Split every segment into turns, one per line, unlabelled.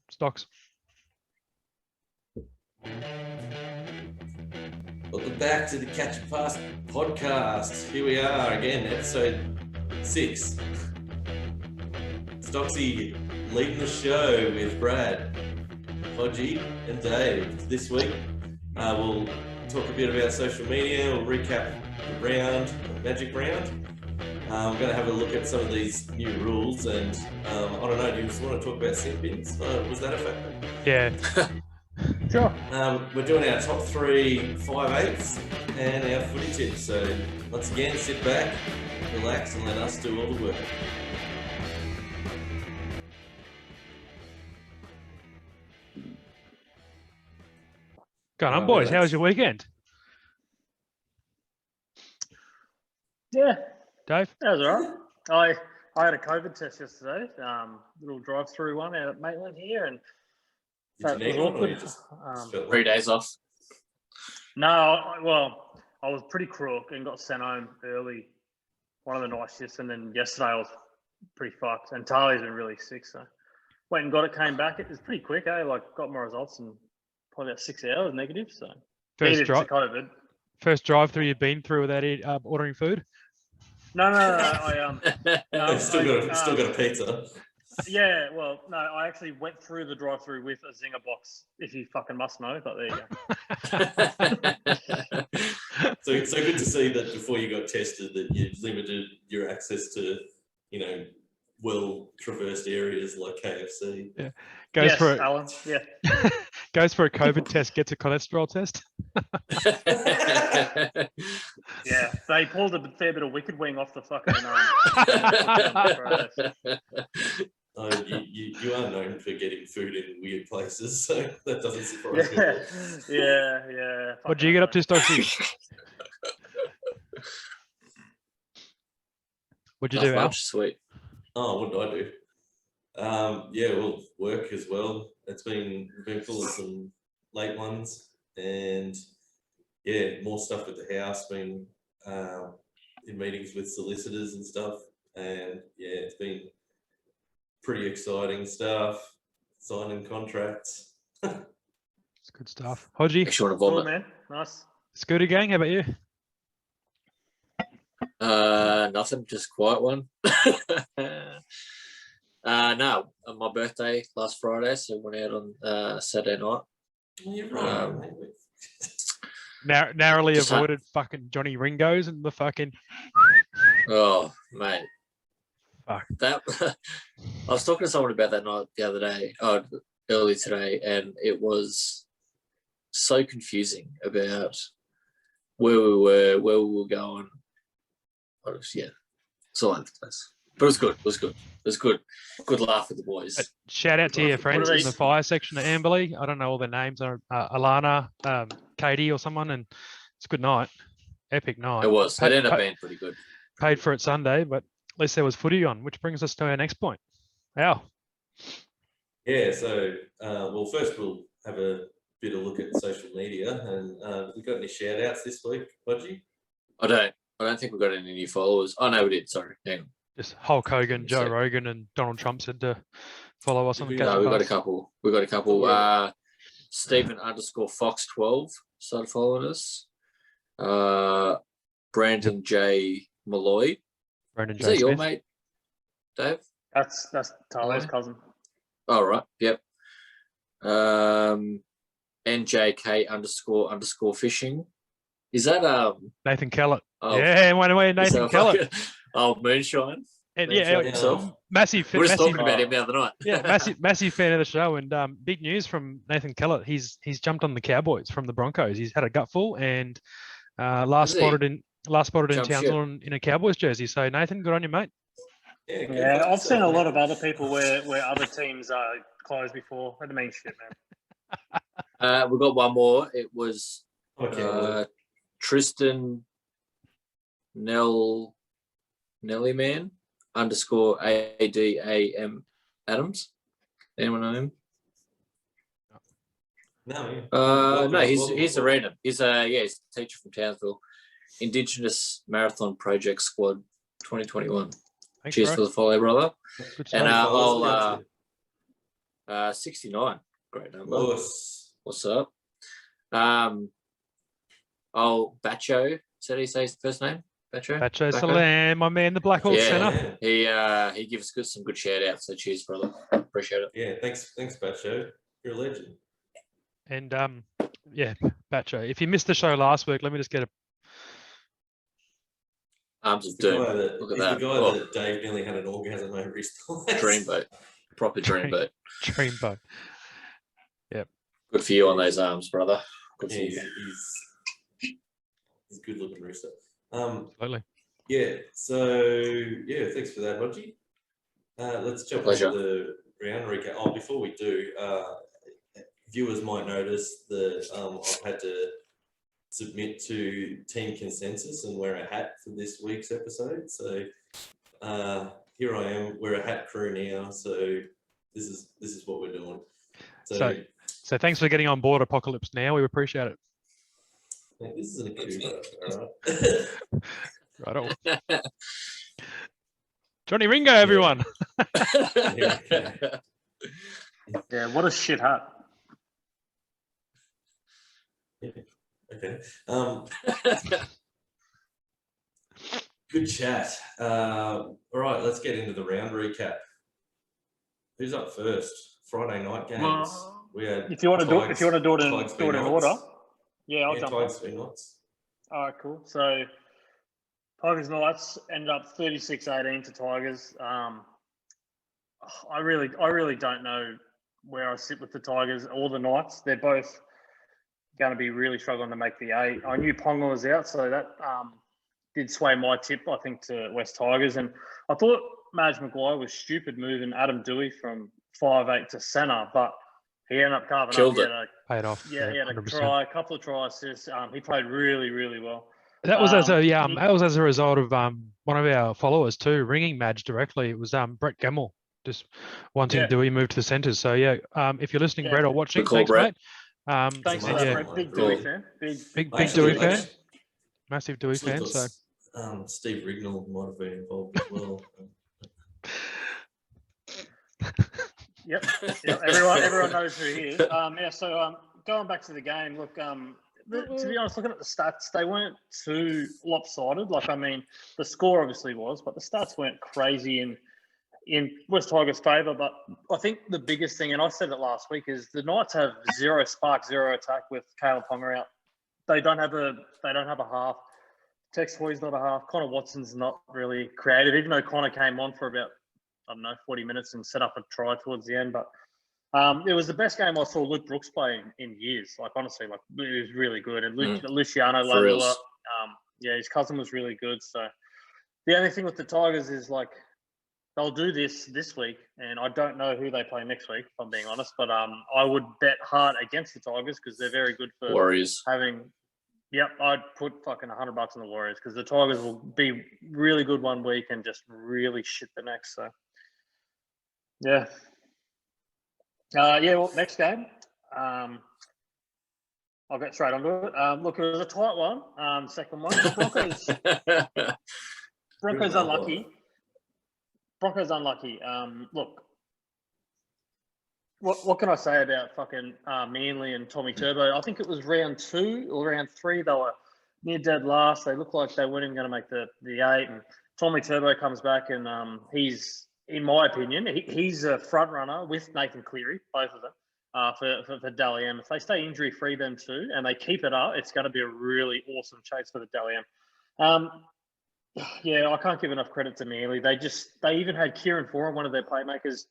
Stocks.
Welcome back to the Catch and Pass podcast. Here we are again, episode 6. Stocksy leading the show with Brad, Hodgie, and Dave. This week, we'll talk a bit about social media. We'll recap the round, the Magic round. We're going to have a look at some of these new rules, and I don't know. Do you just want to talk about sin bins? Was that a factor?
Yeah. Sure.
We're doing our top 3 5/8s and our footy tips. So once again, sit back, relax, and let us do all the work.
Go on, boys. How was your weekend?
Yeah,
Dave?
that was all right. I had a COVID test yesterday, little drive-through one out at Maitland here, and
Did you need one, or you just
3 days off?
No, I was pretty crook and got sent home early one of the night shifts, and then yesterday I was pretty fucked, and Tali's been really sick, so went and got it, came back. It was pretty quick, Like, got my results in probably about 6 hours negative, so negative to COVID.
First drive-through you've been through without ordering food?
No.
Still got a pizza.
Yeah, well, no, I actually went through the drive-through with a zinger box, if you fucking must know, but there you go.
So good to see that before you got tested that you limited your access to, well-traversed areas like KFC.
Yeah.
Alan. Yeah.
Goes for a COVID test, gets a cholesterol test.
Yeah, they pulled a fair bit of wicked wing off the fucking.
You are known for getting food in weird places, so that doesn't surprise me.
Yeah.
What did you get up to, Stokesy? What'd you do, Al?
Sweet.
Oh, what did I do? Work as well. It's been full of some late ones, and more stuff with the house. Been in meetings with solicitors and stuff, and it's been pretty exciting stuff. Signing contracts.
It's good stuff. Hodgie?
Cool, man. Nice.
Scooter gang, how about you?
Nothing, just quiet one. No, my birthday last Friday, so went out on Saturday night.
You're right.
Narrowly avoided fucking Johnny Ringos and the fucking.
Oh, mate.
Fuck.
That I was talking to someone about that night the other day, early today, and it was so confusing about where we were going. It's all over the place. But it was good. It was good. Good laugh with the boys.
Shout out to your friends in the fire section at Amberley. I don't know all their names. Alana, Katie, or someone, and it's a good night. Epic night.
It was. It ended up being pretty good.
Paid for it Sunday, but at least there was footy on, which brings us to our next point. Al.
Yeah, so, first we'll have a bit of look at social media, and we got any shout-outs this week, Hodgie?
I don't think we got any new followers. Oh, no, we did. Sorry. Hang on.
Just Hulk Hogan, Joe Rogan, and Donald Trump said to follow us on the Catch.
No, we got a couple. Stephen _Fox12 started following us. Brandon J. Malloy.
Brandon J.
Is that
Smith.
your mate, Dave?
That's Tyler's cousin.
Oh, right. Yep. NJK __ fishing. Is that
Nathan Kellett?
Oh,
yeah, went away Nathan Kellett.
Moonshine.
And massive
We're just
massive,
talking about him the other night.
Yeah, massive fan of the show, and big news from Nathan Kellett. He's jumped on the Cowboys from the Broncos. He's had a gutful and last spotted in Townsville in a Cowboys jersey. So Nathan, good on you, mate.
Yeah, I've seen a lot of other people where other teams are closed before. That means shit, man.
We got one more. It was Tristan Nellyman _ADAM Adams. Anyone know him? No, he's a random. He's a teacher from Townsville. Indigenous Marathon Project Squad 2021.
Thanks,
Cheers
bro.
for the follow, brother.
Good
And
stuff.
69. Great number.
Lewis.
What's up? Bacho. Is that how you say his first name? Bacho?
Bacho Salam, my man, the Black Hawk centre.
He gives us some good shout outs. So cheers, brother. Appreciate it.
Yeah, thanks, Bacho. You're a legend.
And Bacho. If you missed the show last week, let me just get a
Arms of doom. Look at that.
The guy that Dave nearly had an orgasm over his
dreamboat. Proper dreamboat.
Dreamboat. Yep.
Good for you on those arms, brother. Good for you.
He's a good looking rooster.
Absolutely.
Yeah. So thanks for that, Hodgie. Let's jump into the round recap. Oh, before we do, viewers might notice that I've had to submit to team consensus and wear a hat for this week's episode. So here I am. We're a hat crew now. So this is what we're doing.
So thanks for getting on board Apocalypse Now. We appreciate it.
Man, this isn't a Cuba, all right?
Right on. Johnny Ringo, everyone.
Yeah, what a shit hat.
Yeah. Okay. Good chat. All right, let's get into the round recap. Who's up first? Friday night games.
Well,
We had
if you want to do it in order. Yeah, I'll jump
Tigers
up.
Knights.
All right, cool. So Tigers Knights ended up 36-18 to Tigers. I really don't know where I sit with the Tigers or the Knights. They're both going to be really struggling to make the 8. I knew Ponga was out, so that did sway my tip, I think, to West Tigers. And I thought Madge Maguire was stupid moving Adam Dewey from 5'8" to centre, but he ended up carving
Killed
up.
it.
Paid off.
Yeah, he had a couple of try assists. He played really, really well.
That was as a result of one of our followers too ringing Madge directly. It was Brett Gemmell just wanting Dewey move to the centres. So if you're listening, Brett, or watching, thanks,
Brett.
mate.
Thanks for that, Brett. Big Dewey fan.
Big Dewey fan. Massive Dewey fan. So
Steve Rignall might have been involved as well.
Yep. Everyone knows who he is. So going back to the game, look, to be honest, looking at the stats, they weren't too lopsided. The score obviously was, but the stats weren't crazy in West Tigers' favour. But I think the biggest thing, and I said it last week, is the Knights have zero spark, zero attack with Caleb Ponga out. They don't have a half. Tex Hoy's not a half. Connor Watson's not really creative, even though Connor came on for about 40 minutes and set up a try towards the end. But it was the best game I saw Luke Brooks play in years. Honestly, it was really good. And Luciano Lalua, his cousin was really good. So the only thing with the Tigers is they'll do this week, and I don't know who they play next week, if I'm being honest. But I would bet hard against the Tigers because they're very good for
Warriors.
I'd put fucking $100 on the Warriors because the Tigers will be really good one week and just really shit the next. So. Yeah. Next game. I'll get straight onto it. Look, it was a tight one. Second one. Broncos unlucky. Look, what can I say about fucking Manly and Tommy Turbo? I think it was round 2 or round 3. They were near dead last. They looked like they weren't even going to make the 8. And Tommy Turbo comes back and he's, in my opinion, he's a front runner with Nathan Cleary, both of them, for Dally M. If they stay injury free, them two, and they keep it up, it's going to be a really awesome chase for the Dally M. I can't give enough credit to Manly. They even had Kieran Foran, one of their playmakers,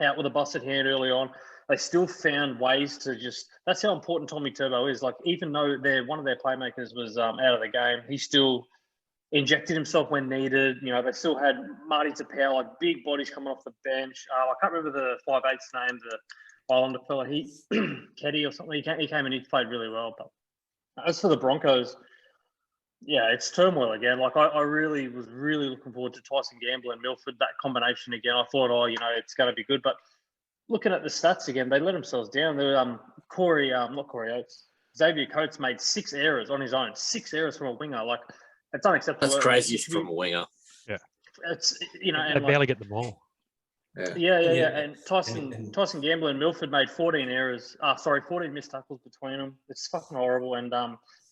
out with a busted hand early on. They still found ways to that's how important Tommy Turbo is. Even though one of their playmakers was out of the game, he still injected himself when needed. They still had Marty Tapau, big bodies coming off the bench. I can't remember the 5'8's name, the Islander fella. Keddy or something. He came and he played really well. But as for the Broncos, it's turmoil again. I really was looking forward to Tyson Gamble and Milford, that combination again. I thought, it's going to be good. But looking at the stats again, they let themselves down. Not Corey Oates. Xavier Coates made 6 errors on his own. 6 errors from a winger. It's unacceptable.
That's crazy from a winger.
Yeah.
It's
they barely get the ball.
Yeah. And Tyson
and-
Gamble and Milford made 14 errors. 14 missed tackles between them. It's fucking horrible. And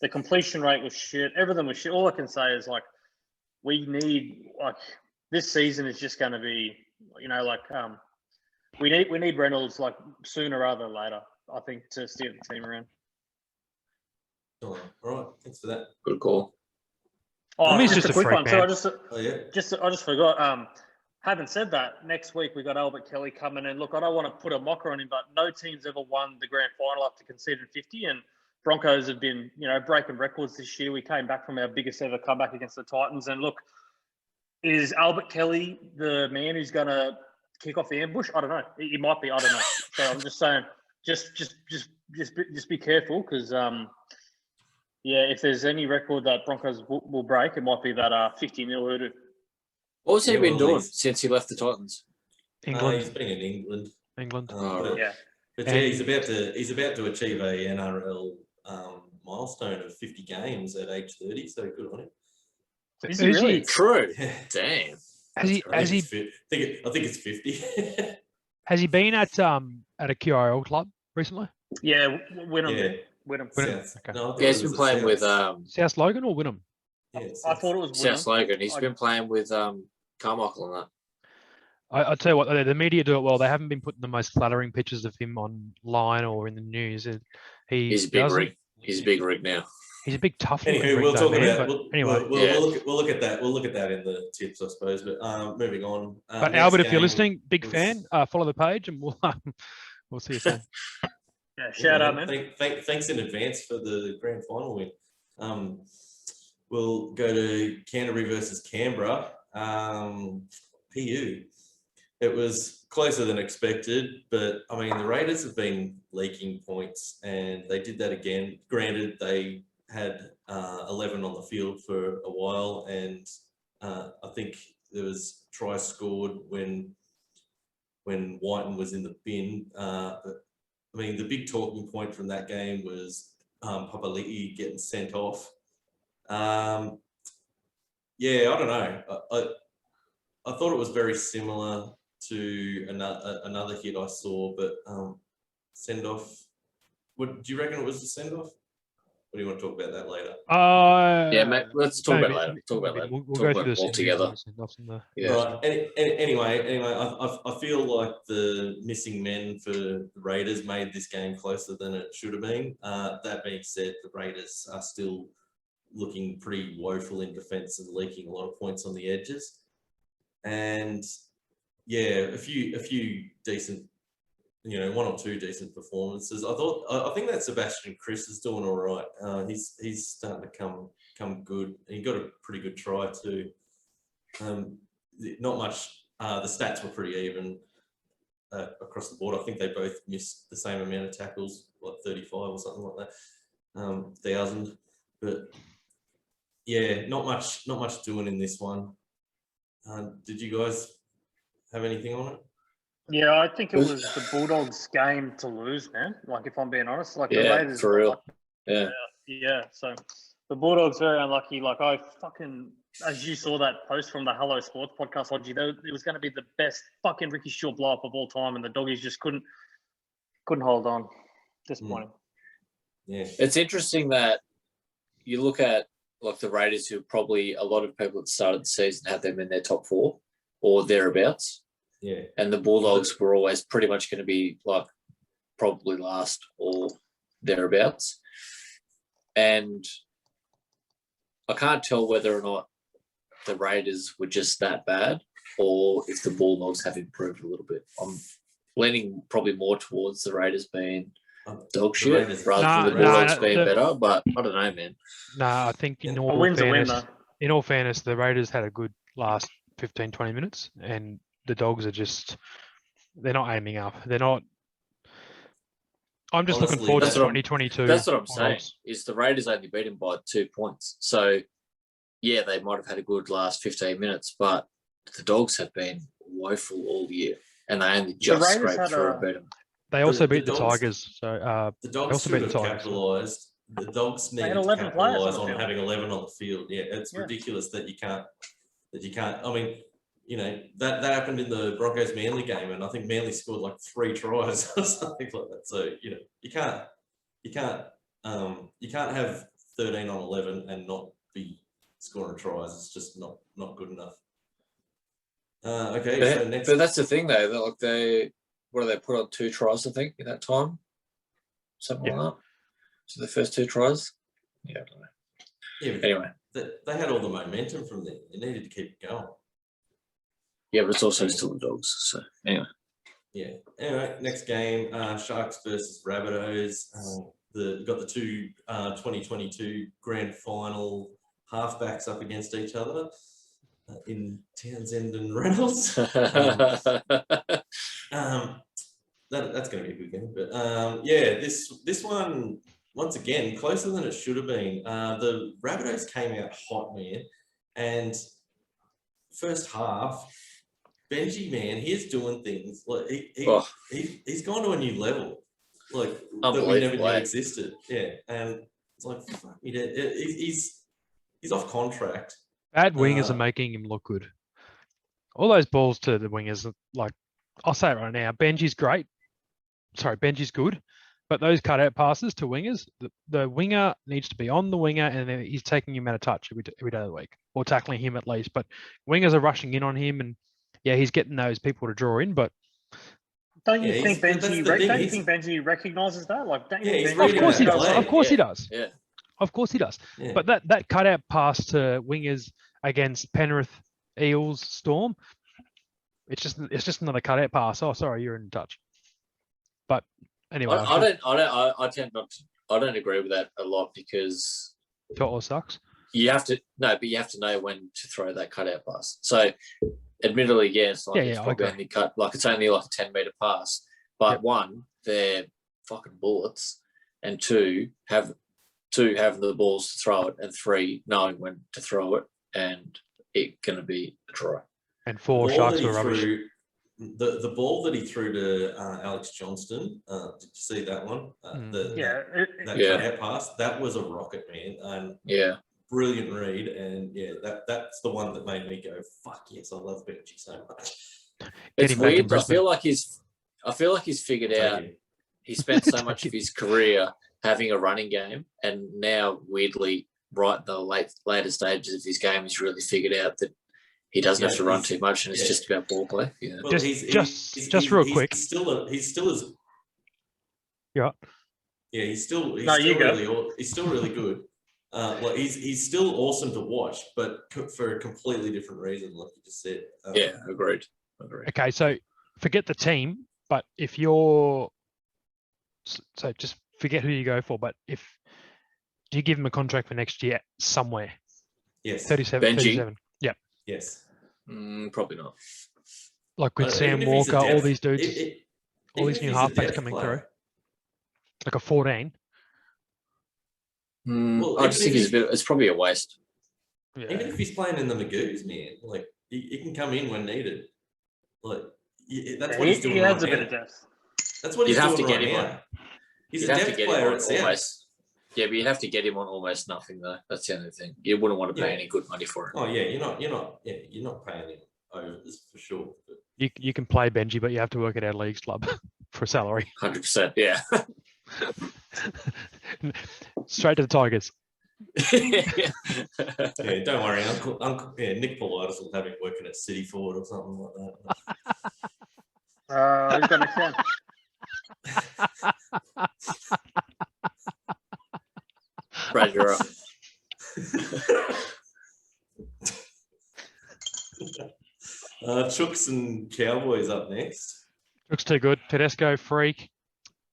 the completion rate was shit. Everything was shit. All I can say is like, we need this season is just going to be, we need Reynolds like sooner rather than later. I think to steer the team around.
All right, thanks for that.
Good call.
Oh,
He's
just a quick
freak,
one.
man.
So I just forgot. Having said that, next week we got Albert Kelly coming in. Look, I don't want to put a mocker on him, but no team's ever won the grand final after conceding 50, and Broncos have been, breaking records this year. We came back from our biggest ever comeback against the Titans, and look, is Albert Kelly the man who's going to kick off the ambush? I don't know. He might be. I don't know. So I'm just saying, just be careful because, if there's any record that Broncos will break, it might be that 50-0 hoodoo.
What's he been doing since he left the Titans?
England.
He's been in England.
England.
But he's about to achieve a NRL milestone of 50 games at age 30. So good on him.
Is he really?
True. Damn.
I think it's 50.
Has he been at a QRL club recently?
Yeah, Wynnum.
South.
Okay.
No,
Yeah, he's been playing with
South Logan or Wynnum?
I thought it was Wynnum.
South Logan. He's been playing with Carmichael and that.
I'll tell you what, the media do it well. They haven't been putting the most flattering pictures of him online or in the news.
He's a big rig. He's a big rig now.
He's a big tough.
Anyway, we'll talk about.
Anyway,
we'll look at that. We'll look at that in the tips, I suppose. But moving on.
But Albert, if you're listening, big fan. Follow the page, and we'll see you soon.
Yeah, shout out, man.
Thanks in advance for the grand final win. We'll go to Canterbury versus Canberra. PU. It was closer than expected, but I mean, the Raiders have been leaking points and they did that again. Granted, they had 11 on the field for a while, and I think there was tries scored when Whiten was in the bin. But I mean, the big talking point from that game was Papali'i getting sent off. I don't know. I thought it was very similar to another hit I saw, but send off. Do you reckon it was a send off? Or do you want to talk about that later?
Yeah, mate. Let's talk about it later. Talk about that.
We'll go through this
all together.
Right. Anyway, I feel like the missing men for the Raiders made this game closer than it should have been. That being said, the Raiders are still looking pretty woeful in defence and leaking a lot of points on the edges. And a few decent, one or two decent performances. I think that Sebastian Chris is doing all right. He's starting to come good. He got a pretty good try too. Not much. The stats were pretty even across the board. I think they both missed the same amount of tackles, like 35 or something like that, 1,000. But yeah, not much doing in this one. Did you guys have anything on it?
Yeah, I think it was the Bulldogs' game to lose, man. Like, if I'm being honest, the Raiders,
for real.
Yeah. So the Bulldogs very unlucky. Like, I fucking, as you saw that post from the Hello Sports podcast, it was going to be the best fucking Ricky Shaw blow up of all time, and the Doggies just couldn't hold on. Disappointing.
Yeah,
it's interesting that you look at like the Raiders, who probably a lot of people at the start of the season had them in their top 4 or thereabouts.
Yeah.
And the Bulldogs were always pretty much going to be like probably last or thereabouts. And I can't tell whether or not the Raiders were just that bad or if the Bulldogs have improved a little bit. I'm leaning probably more towards the Raiders being dog shit rather than the Bulldogs being better, but I don't know, man.
I think in all fairness, the Raiders had a good last 15, 20 minutes, and the Dogs are they're not aiming up. They're not. I'm just looking forward to 2022.
That's what I'm saying, is the Raiders only beat them by 2 points. So, yeah, they might have had a good last 15 minutes, but the Dogs have been woeful all year, and they only just scraped through and beat them.
They also beat the Tigers. So
the Dogs should have capitalised. The Dogs need to capitalise on having 11 on the field. Yeah, it's ridiculous that you can't. I mean, you know, that happened in the Broncos Manly game, and I think Manly scored like 3 tries or something like that. So you know, you can't have 13 on 11 and not be scoring tries. It's just not good enough. Okay, so next.
But that's the thing though. That like what do they put on 2 tries? I think in that time, something like that. So the first 2 tries. Yeah, I don't know.
Yeah.
Anyway,
they had all the momentum from there. They needed to keep it going.
Yeah, but it's also still the Dogs. So anyway.
Yeah. Anyway, next game, Sharks versus Rabbitohs. We've got the two 2022 grand final halfbacks up against each other in Townsend and Reynolds. That's going to be a good game. But yeah, this one, once again, closer than it should have been. The Rabbitohs came out hot, man. And first half, Benji, man, he's doing things like he's gone to a new level, like that we never knew existed. Yeah, and it's like fuck me, he's off contract.
Bad wingers are making him look good. All those balls to the wingers, like I'll say it right now, Benji's great. Sorry, Benji's good, but those cutout passes to wingers, the winger needs to be on the winger, and then he's taking him out of touch every day of the week, or tackling him at least. But wingers are rushing in on him, and yeah, he's getting those people to draw in. But
don't you think Benji recognises that? Like, don't you think
of course he does. Of course he does.
Yeah.
Of course he does.
Yeah.
But that cutout pass to wingers against Penrith, Eels, Storm, it's just another cutout pass. Oh, sorry, you're in touch. But anyway,
I don't agree with that a lot because
it all sucks.
You have to know when to throw that cutout pass. So, admittedly, it's probably only it's only like a 10-meter pass. But one, they're fucking bullets, and two, have the balls to throw it, and 3, knowing when to throw it, and it going to be a try.
And 4, Sharks were rubbish.
The ball that he threw to Alex Johnston, did you see that one? That cutout pass, that was a rocket, man. And brilliant read, and that's the one that made me go, fuck yes, I love Benji so much.
It's weird. I feel like he's figured out. He spent so much of his career having a running game, and now weirdly, right in the later stages of his game, he's really figured out that he doesn't have to run too much, and it's just about ball play. Yeah.
Well,
just real quick.
He's still as
yeah.
Yeah, he's still really good. Well, he's still awesome to watch, but for a completely different reason, like you just said.
Agreed.
Okay, so forget the team, but if you're just forget who you go for. But do you give him a contract for next year somewhere?
Yes.
37. Yeah.
Yes.
Probably not.
Like with Sam Walker, all these dudes, all these new halfbacks coming through. Like a 14.
Well, I just think it's probably a waste.
Yeah. Even if he's playing in the Magoos, man, like he can come in when needed. Like that's what he's doing.
He has a bit of depth.
That's what he's doing right now. He's a depth player at South.
Yeah, but you'd have to get him on almost nothing though. That's the only thing. You wouldn't want to pay any good money for him.
Oh yeah, you're not paying him over this for sure.
But you can play Benji, but you have to work at our leagues club for a salary.
100%, yeah.
Straight to the Tigers. Don't worry, Uncle Nick Paulides will have him working at City Forward or something like that.
He's got an account.
Brad, you're up.
Chooks and Cowboys up next.
Chooks too good. Tedesco freak.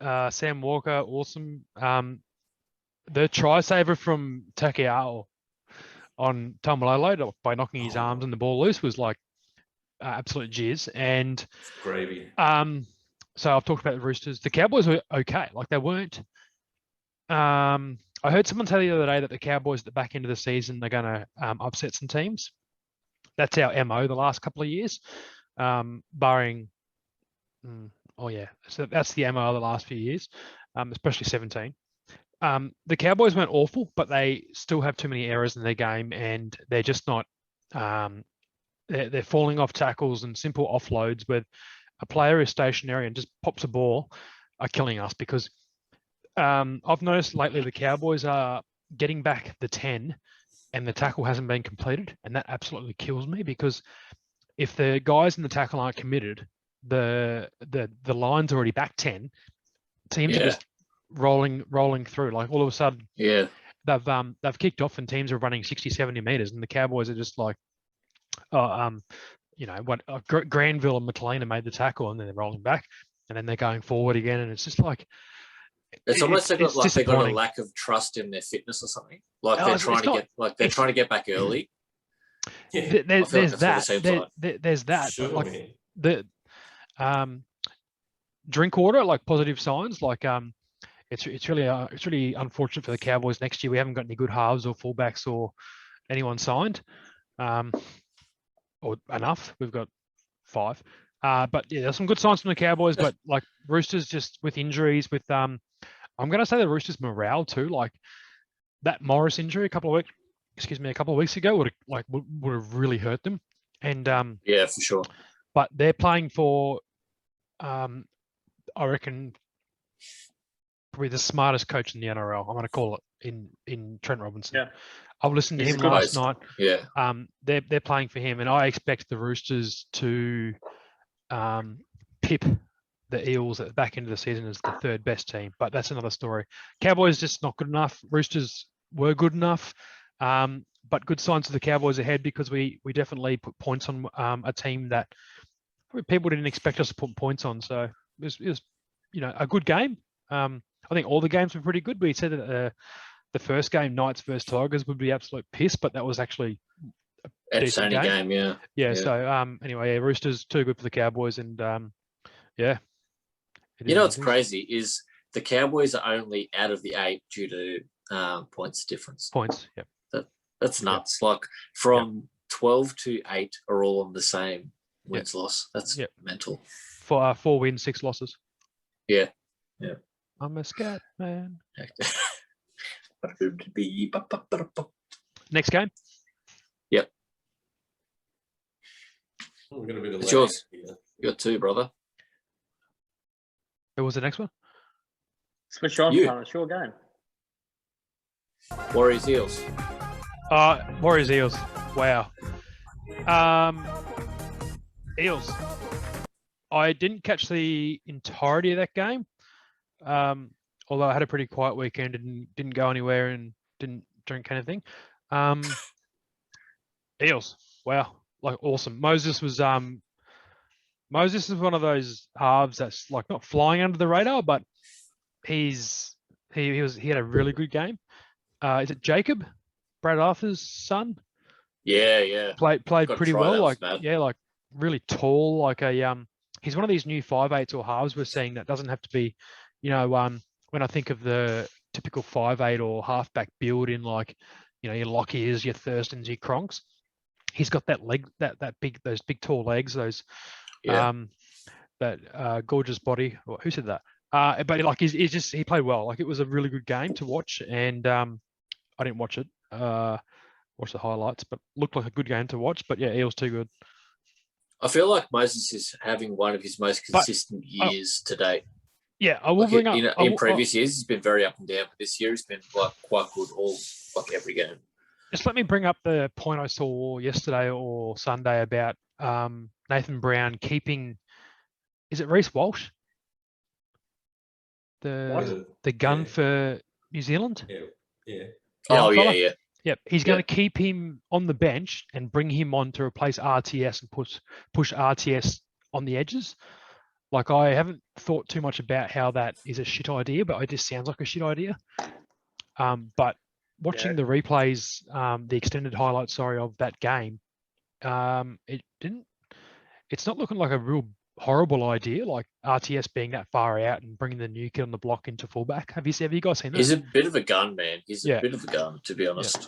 Sam Walker awesome. The try saver from Takiao on Tamalolo by knocking his arms and the ball loose was like absolute jizz. And
it's gravy.
So I've talked about the Roosters. The Cowboys were okay. Like they weren't. I heard someone tell the other day that the Cowboys at the back end of the season they're going to upset some teams. That's our MO the last couple of years, barring. So that's the MO the last few years, especially 17. The Cowboys weren't awful, but they still have too many errors in their game, and they're just not. They're they're falling off tackles and simple offloads where a player is stationary and just pops a ball are killing us because I've noticed lately the Cowboys are getting back the 10 and the tackle hasn't been completed, and that absolutely kills me because if the guys in the tackle aren't committed, the line's already back 10. Teams are just rolling through. Like all of a sudden, they've kicked off and teams are running 60, 70 meters, and the Cowboys are just like, Granville and McLean have made the tackle, and then they're rolling back, and then they're going forward again, and it's just like
it's almost like they've got a lack of trust in their fitness or something. Like they're trying to get back early.
Yeah. There's that. There's that.
Sure,
like the drink water, like positive signs, like it's really unfortunate for the Cowboys next year. We haven't got any good halves or fullbacks or anyone signed, or enough. We've got 5. But yeah, there's some good signs from the Cowboys, but like Roosters just with injuries, with I'm going to say the Roosters morale too. Like that Morris injury a couple of weeks ago would have really hurt them. And
yeah, for sure.
But they're playing for, I reckon, probably the smartest coach in the NRL. I'm going to call it in Trent Robinson.
Yeah.
I've listened to him last night.
Yeah.
They're playing for him, and I expect the Roosters to pip the Eels at the back end of the season as the 3rd best team. But that's another story. Cowboys just not good enough. Roosters were good enough. But good signs for the Cowboys ahead because we definitely put points on a team that people didn't expect us to put points on. So it was a good game. I think all the games were pretty good. We said that the first game, Knights versus Tigers, would be absolute piss, but that was actually a decent game. Yeah. So anyway, Roosters too good for the Cowboys, and
what's crazy is the Cowboys are only out of the 8 due to points difference.
Points, yep.
That's nuts. Yep. Like from 12 to 8 are all on the same wins loss. That's mental.
For 4 wins, 6 losses.
Yeah.
I'm a scat man.
Next
game.
Yep.
We're going to be
it's yours. You got 2, brother.
Who was the next one?
Switch on. It's your game.
Warriors Eels.
Warriors Eels. Wow. Eels. I didn't catch the entirety of that game. Although I had a pretty quiet weekend and didn't go anywhere and didn't drink anything. Eels. Wow. Like awesome. Moses is one of those halves that's like not flying under the radar, but he had a really good game. Is it Jacob, Brad Arthur's son?
Yeah.
Played pretty well. Like really tall. Like he's one of these new 5'8" or halves we're seeing that doesn't have to be, when I think of the typical 5'8" or halfback build in like, your Lockies, your Thurstons, your Cronks. He's got that leg, those big tall legs, those that gorgeous body. Who said that? But like he played well. Like it was a really good game to watch, and I didn't watch it. Watch the highlights, but looked like a good game to watch. But yeah, Eels too good.
I feel like Moses is having one of his most consistent years to date.
Yeah, I will bring up.
In previous years, he's been very up and down, but this year he's been like quite good every game.
Just let me bring up the point I saw yesterday or Sunday about Nathan Brown keeping. Is it Reece Walsh? The gun for New Zealand.
Yeah.
Yeah.
Yep, he's going to keep him on the bench and bring him on to replace RTS and push RTS on the edges. Like I haven't thought too much about how that is a shit idea, but it just sounds like a shit idea. But watching the replays, the extended highlights, of that game, it's not looking like a real horrible idea, like RTS being that far out and bringing the new kid on the block into fullback. Have you guys seen that?
He's a bit of a gun, man. He's a bit of a gun, to be honest.
Yeah.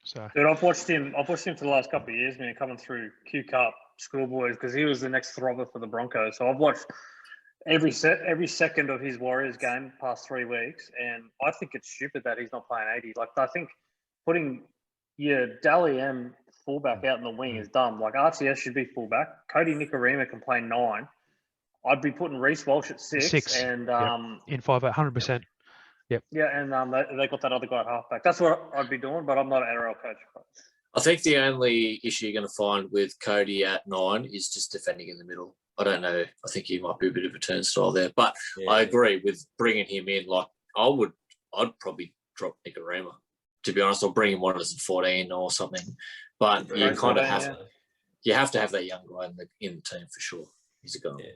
So,
dude, I've watched him for the last couple of years, man, coming through Q Cup schoolboys because he was the next throbber for the Broncos. So I've watched every second of his Warriors game past 3 weeks, and I think it's stupid that he's not playing 80. Like I think putting Dally M fullback out in the wing is dumb. Like RTS should be fullback. Cody Nikorima can play 9. I'd be putting Reece Walsh at 6. And
in 5, 100%. Yep.
Yeah, and they got that other guy at halfback. That's what I'd be doing, but I'm not an NRL coach.
I think the only issue you're going to find with Cody at 9 is just defending in the middle. I don't know. I think he might be a bit of a turnstile there, but I agree with bringing him in. Like I'd probably drop Nikorima, to be honest, or bring him on as a 14 or something. But you kind of have to have that young guy in the team for sure. He's a guy.
Yeah.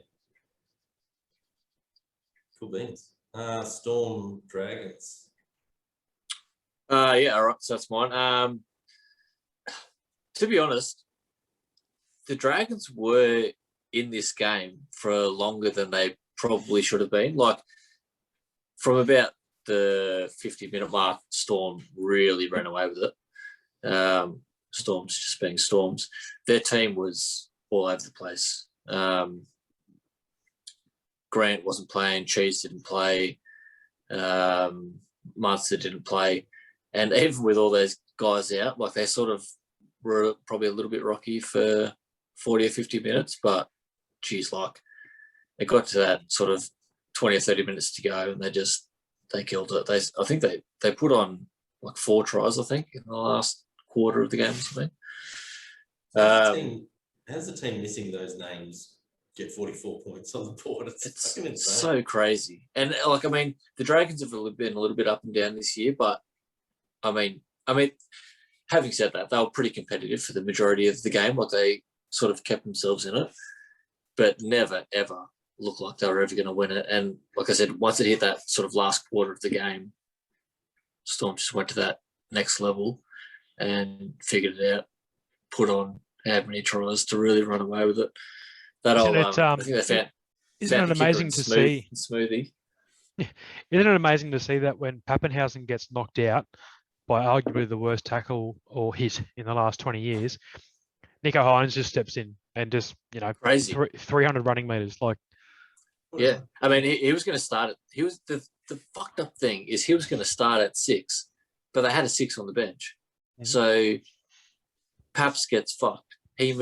Cool beans. Storm Dragons.
Yeah, all right. So that's mine. To be honest, the Dragons were in this game for longer than they probably should have been. Like from about the 50-minute mark, Storm really ran away with it. Storms just being Storms. Their team was all over the place. Grant wasn't playing, Cheese didn't play, Munster didn't play. And even with all those guys out, like they sort of were probably a little bit rocky for 40 or 50 minutes, but geez, like it got to that sort of 20 or 30 minutes to go and they killed it. I think they put on like 4 tries, I think, in the last quarter of the game or something.
How's the team missing those names get 44 points on the board?
It's so crazy. And like, I mean, the Dragons have been a little bit up and down this year, but I mean, having said that, they were pretty competitive for the majority of the game. Like they sort of kept themselves in it, but never ever looked like they were ever going to win it. And like I said, once it hit that sort of last quarter of the game, Storm just went to that next level and figured it out, put on how many tries to really run away with it. I think they found.
Isn't it amazing to see?
Smoothie.
Isn't it amazing to see that when Pappenhausen gets knocked out by arguably the worst tackle or hit in the last 20 years, Nico Hines just steps in and just,
crazy
300 running meters. Like,
yeah, I mean, he was going to start it. He was the fucked up thing is he was going to start at 6, but they had a 6 on the bench, so Paps gets fucked. He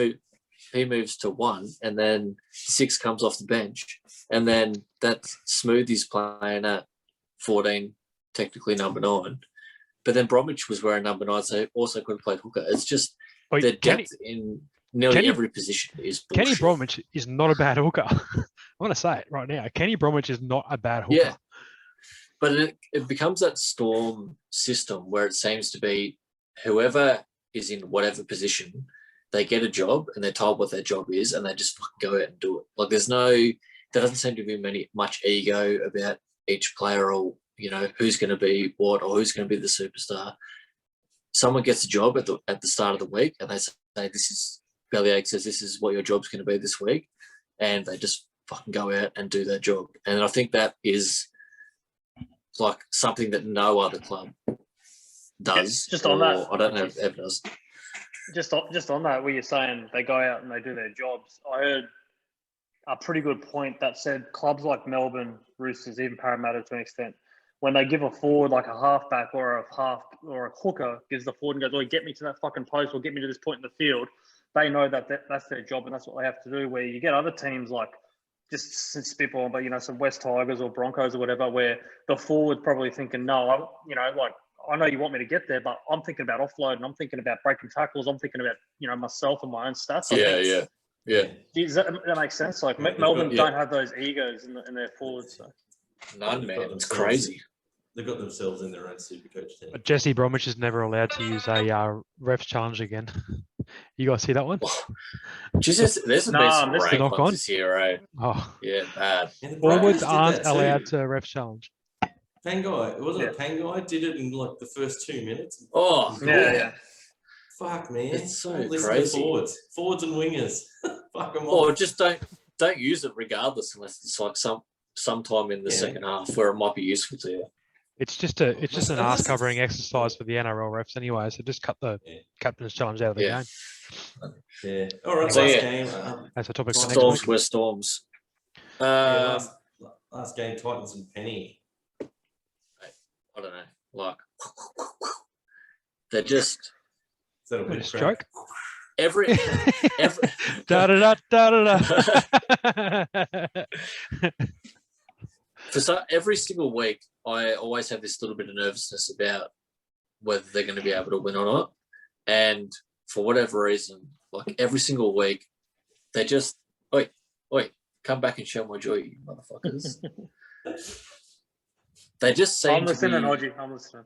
moves to 1, and then 6 comes off the bench, and then that Smoothie's playing at 14, technically number 9, but then Bromwich was wearing number 9, so he also could have played hooker. It's just the depth in nearly every position is bullshit.
Kenny Bromwich is not a bad hooker. I want to say it right now. Kenny Bromwich is not a bad hooker.
Yeah, but it becomes that Storm system where it seems to be whoever is in whatever position, they get a job and they're told what their job is and they just fucking go out and do it. Like there doesn't seem to be much ego about each player or, who's going to be what or who's going to be the superstar. Someone gets a job at the start of the week and they say, Bellyache says, this is what your job's going to be this week. And they just fucking go out and do their job. And I think that is like something that no other club does.
Just on that.
I don't know if ever does.
Just on that, where you're saying they go out and they do their jobs, I heard a pretty good point that said clubs like Melbourne, Roosters, even Parramatta to an extent, when they give a forward like a halfback or a hooker gives the forward and goes, "Oh, get me to that fucking post or get me to this point in the field," they know that's their job and that's what they have to do. Where you get other teams like just spitball, but some West Tigers or Broncos or whatever, where the forward probably thinking, "No, I know you want me to get there, but I'm thinking about offloading. I'm thinking about breaking tackles. I'm thinking about, myself and my own stats."
Yeah.
Does that makes sense? Like Melbourne don't have those egos in their forwards. So.
None, man. It's crazy.
They've got themselves in their own Supercoach team.
But Jesse Bromwich is never allowed to use a refs challenge again. You guys see that one?
Jesus, there's been some rank
knock
ones
on
this year, right?
Oh,
yeah, bad.
Forwards aren't allowed to refs challenge.
Pangai, wasn't it Pangai did it in like the first 2 minutes?
Oh,
yeah.
Fuck, man.
It's so
Listen
crazy.
To forwards and wingers. Fuck them
Or
off.
just don't use it regardless unless it's like sometime in the second half where it might be useful to you.
It's just an ass covering exercise for the NRL refs anyway. So just cut the captain's challenge out of the game.
Yeah. All right.
So,
last
yeah.
game.
That's a topic for next
Storms
week.
were Storms.
Last game, Titans and Penny.
I don't know. Like they're just
that a
What a
big
stroke.
Every
Da da da da da.
every single week, I always have this little bit of nervousness about whether they're going to be able to win or not. And for whatever reason, like every single week, they just, oi, come back and show my joy, you motherfuckers. They just seem
I'm listening,
to be,
Hodgie. I'm listening.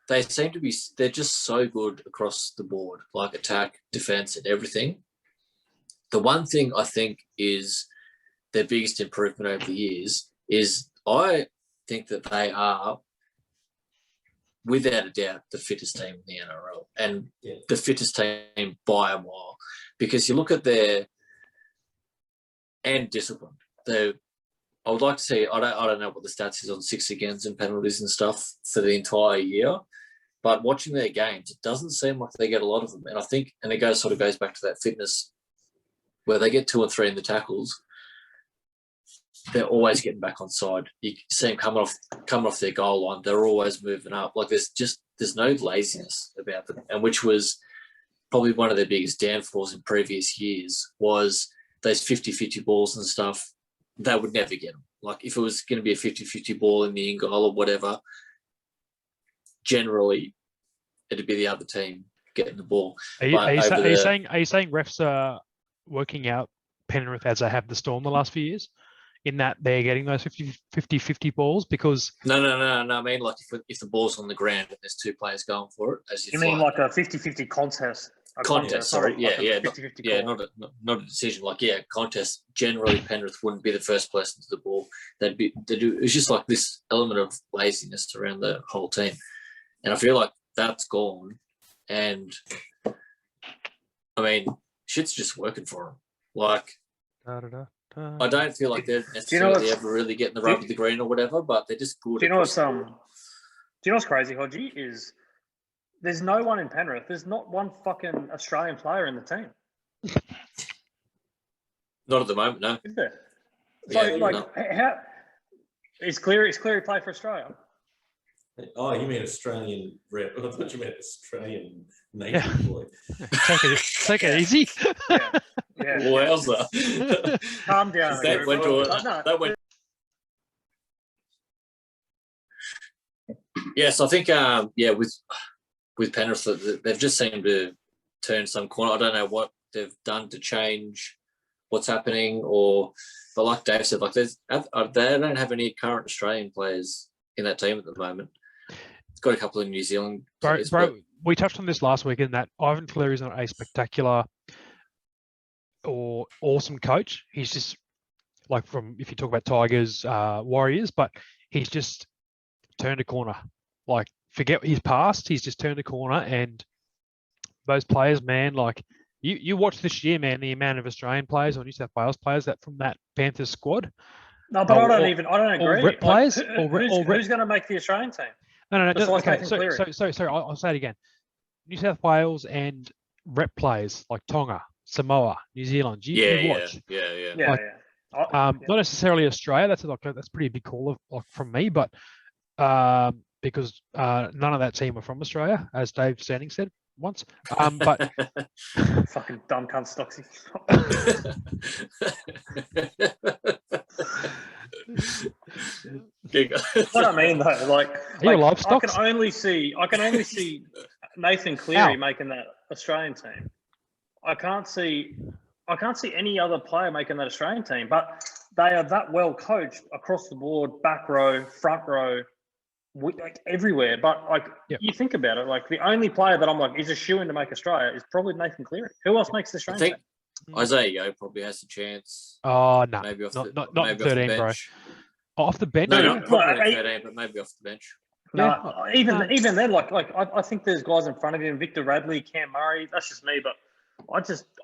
they seem to be, they're just so good across the board, like attack, defense, and everything. The one thing I think is their biggest improvement over the years is I think that they are, without a doubt, the fittest team in the NRL and the fittest team by a mile. Because you look at their and discipline. I would like to see. I don't know what the stats is on 6 against and penalties and stuff for the entire year, but watching their games, it doesn't seem like they get a lot of them. And I think, and it goes back to that fitness where they get 2 or 3 in the tackles. They're always getting back on side. You see them coming off their goal line. They're always moving up. Like there's no laziness about them, and which was probably one of their biggest downfalls in previous years was those 50-50 balls and stuff. They would never get them. Like if it was going to be a 50-50 ball in the in goal or whatever, generally it'd be the other team getting the ball.
Are you saying refs are working out Penrith as they have the Storm the last few years, in that they're getting those 50-50 balls? Because
no. I mean, like if the ball's on the ground and there's 2 players going for it, as
you mean like a 50-50 contest?
Sorry,
yeah,
not a decision. Like, contest. Generally, Penrith wouldn't be the first person to the ball. It's just like this element of laziness around the whole team, and I feel like that's gone. And I mean, shit's just working for them. Like, I don't feel like they're necessarily ever really getting the rub of the green or whatever, but they're just good.
Do you know what's crazy, Hodgie? Is there's no one in Penrith. There's not one fucking Australian player in the team.
Not at the moment, no.
Is there? So, how is Cleary play for Australia?
Oh, you mean Australian rep? I thought you meant Australian native boy.
Take it easy.
Yeah.
Wowza.
Calm down.
Yes, I think with Penrith, they've just seemed to turn some corner. I don't know what they've done to change what's happening, but like Dave said, like they don't have any current Australian players in that team at the moment. It's got a couple of New Zealand players.
Bro, we touched on this last week in that Ivan Cleary is not a spectacular or awesome coach. He's just like if you talk about Tigers, Warriors, but he's just turned a corner. Like, forget his past, he's just turned a corner, and those players, man, like you watch this year, man, the amount of Australian players or New South Wales players that from that Panthers squad.
No, but I don't agree.
Rep players,
who's going to make the Australian team?
No. Okay, so I'll say it again. New South Wales and rep players like Tonga, Samoa, New Zealand. You watch.
Yeah.
Not necessarily Australia. That's pretty big call from me, but because none of that team are from Australia, as Dave Standing said once. But
fucking dumb cunt Stocksy. What I mean though, like I can only see Nathan Cleary making that Australian team. I can't see any other player making that Australian team, but they are that well coached across the board, back row, front row, like everywhere. But like you think about it, like the only player that I'm like is a shoo-in to make Australia is probably Nathan Cleary. Who else makes the Australian team?
Isaiah Yeo probably has a chance.
Oh no,
maybe off
not
maybe
13,
off the
bro.
bench.
Off the bench?
No, not probably 13, but maybe off the bench.
No, even then, like I think there's guys in front of him, Victor Radley, Cam Murray. That's just me, but I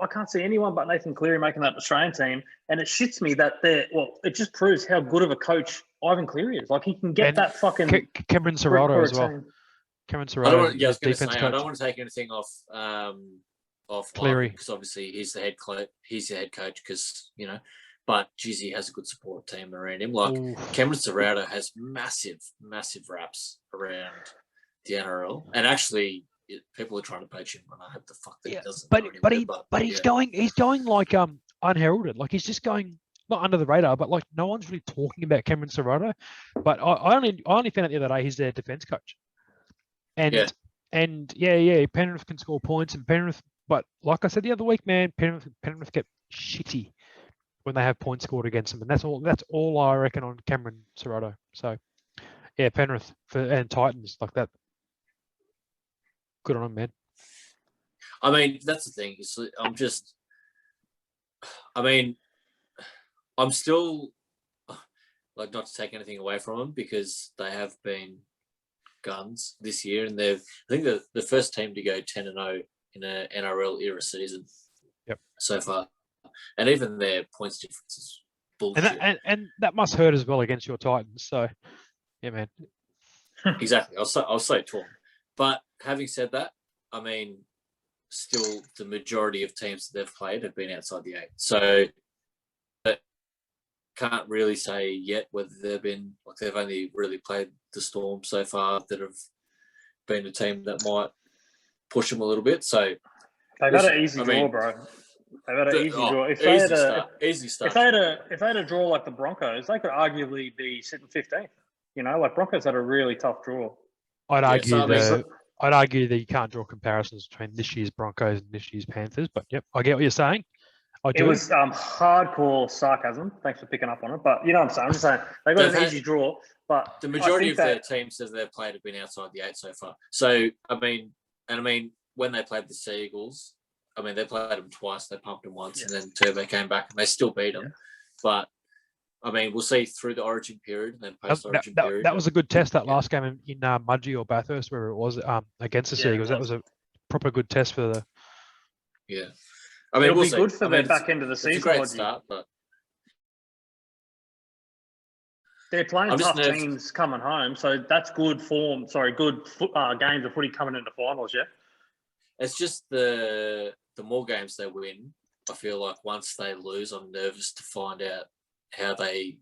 can't see anyone but Nathan Cleary making that Australian team, and it shits me that it just proves how good of a coach Ivan Cleary is. Like he can get that fucking
Cameron Serrato as well. Cameron Serrato, defense coach.
I don't want to take anything off
Cleary
because obviously he's the head coach because but geez, he has a good support team around him. Like Cameron Serrato has massive raps around the NRL, and actually people are trying to poach him, and I hope the fuck that he doesn't.
But he's going like unheralded. Like he's just going not under the radar, but like no one's really talking about Cameron Serrato. But I only found out the other day he's their defense coach. And Penrith can score points, and Penrith. But like I said the other week, man, Penrith get shitty when they have points scored against them, and that's all I reckon on Cameron Serrato. So yeah, Penrith and Titans like that. Good on them, man.
I mean, that's the thing. I'm still like not to take anything away from them because they have been guns this year, and I think they're the first team to go 10-0 in an NRL era season.
Yep.
So far, and even their points difference is bullshit.
And that must hurt as well against your Titans. So yeah, man.
Exactly. I was so torn. But having said that, I mean, still the majority of teams that they've played have been outside the 8. So can't really say yet whether they've only really played the Storm so far that have been a team that might push them a little bit. So
they've had an easy draw, bro. They've had an easy draw. If they had a draw like the Broncos, they could arguably be sitting 15th. You know, like Broncos had a really tough draw.
I'd argue that you can't draw comparisons between this year's Broncos and this year's Panthers. But yep, I get what you're saying.
It was hardcore sarcasm. Thanks for picking up on it. But you know what I'm saying? I'm just saying they got an easy draw. But
the majority of their teams that they've played have been outside the 8 so far. So I mean, when they played the Seagulls, I mean they played them twice. They pumped them once, and then Turbo came back and they still beat them. But I mean, we'll see through the Origin period and then post-Origin period.
That was a good test. That last game in Mudgee or Bathurst, wherever it was, against the Seagulls. That was a proper good test for the.
Yeah. I mean,
it'll be good for their back end of the season.
It's a great start, but
they're playing tough teams coming home, so that's good form. Sorry, good games of footy coming into finals. Yeah,
it's just the more games they win, I feel like once they lose, I'm nervous to find out how they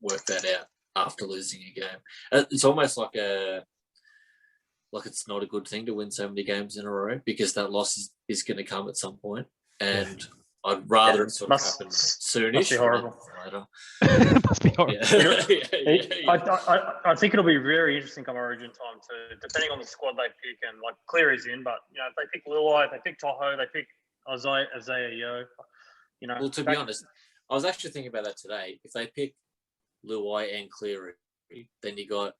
work that out after losing a game. It's almost like it's not a good thing to win so many games in a row because that loss is going to come at some point, and I'd rather it sort of happen soonish.
Must be horrible.
Must be horrible.
Yeah. I think it'll be very interesting come Origin time too, depending on the squad they pick and like Cleary's in, but you know if they pick Luai, if they pick Toho, they pick Isaiah Yeo. You know.
Well, to be honest, I was actually thinking about that today. If they pick Luai and Cleary, then you got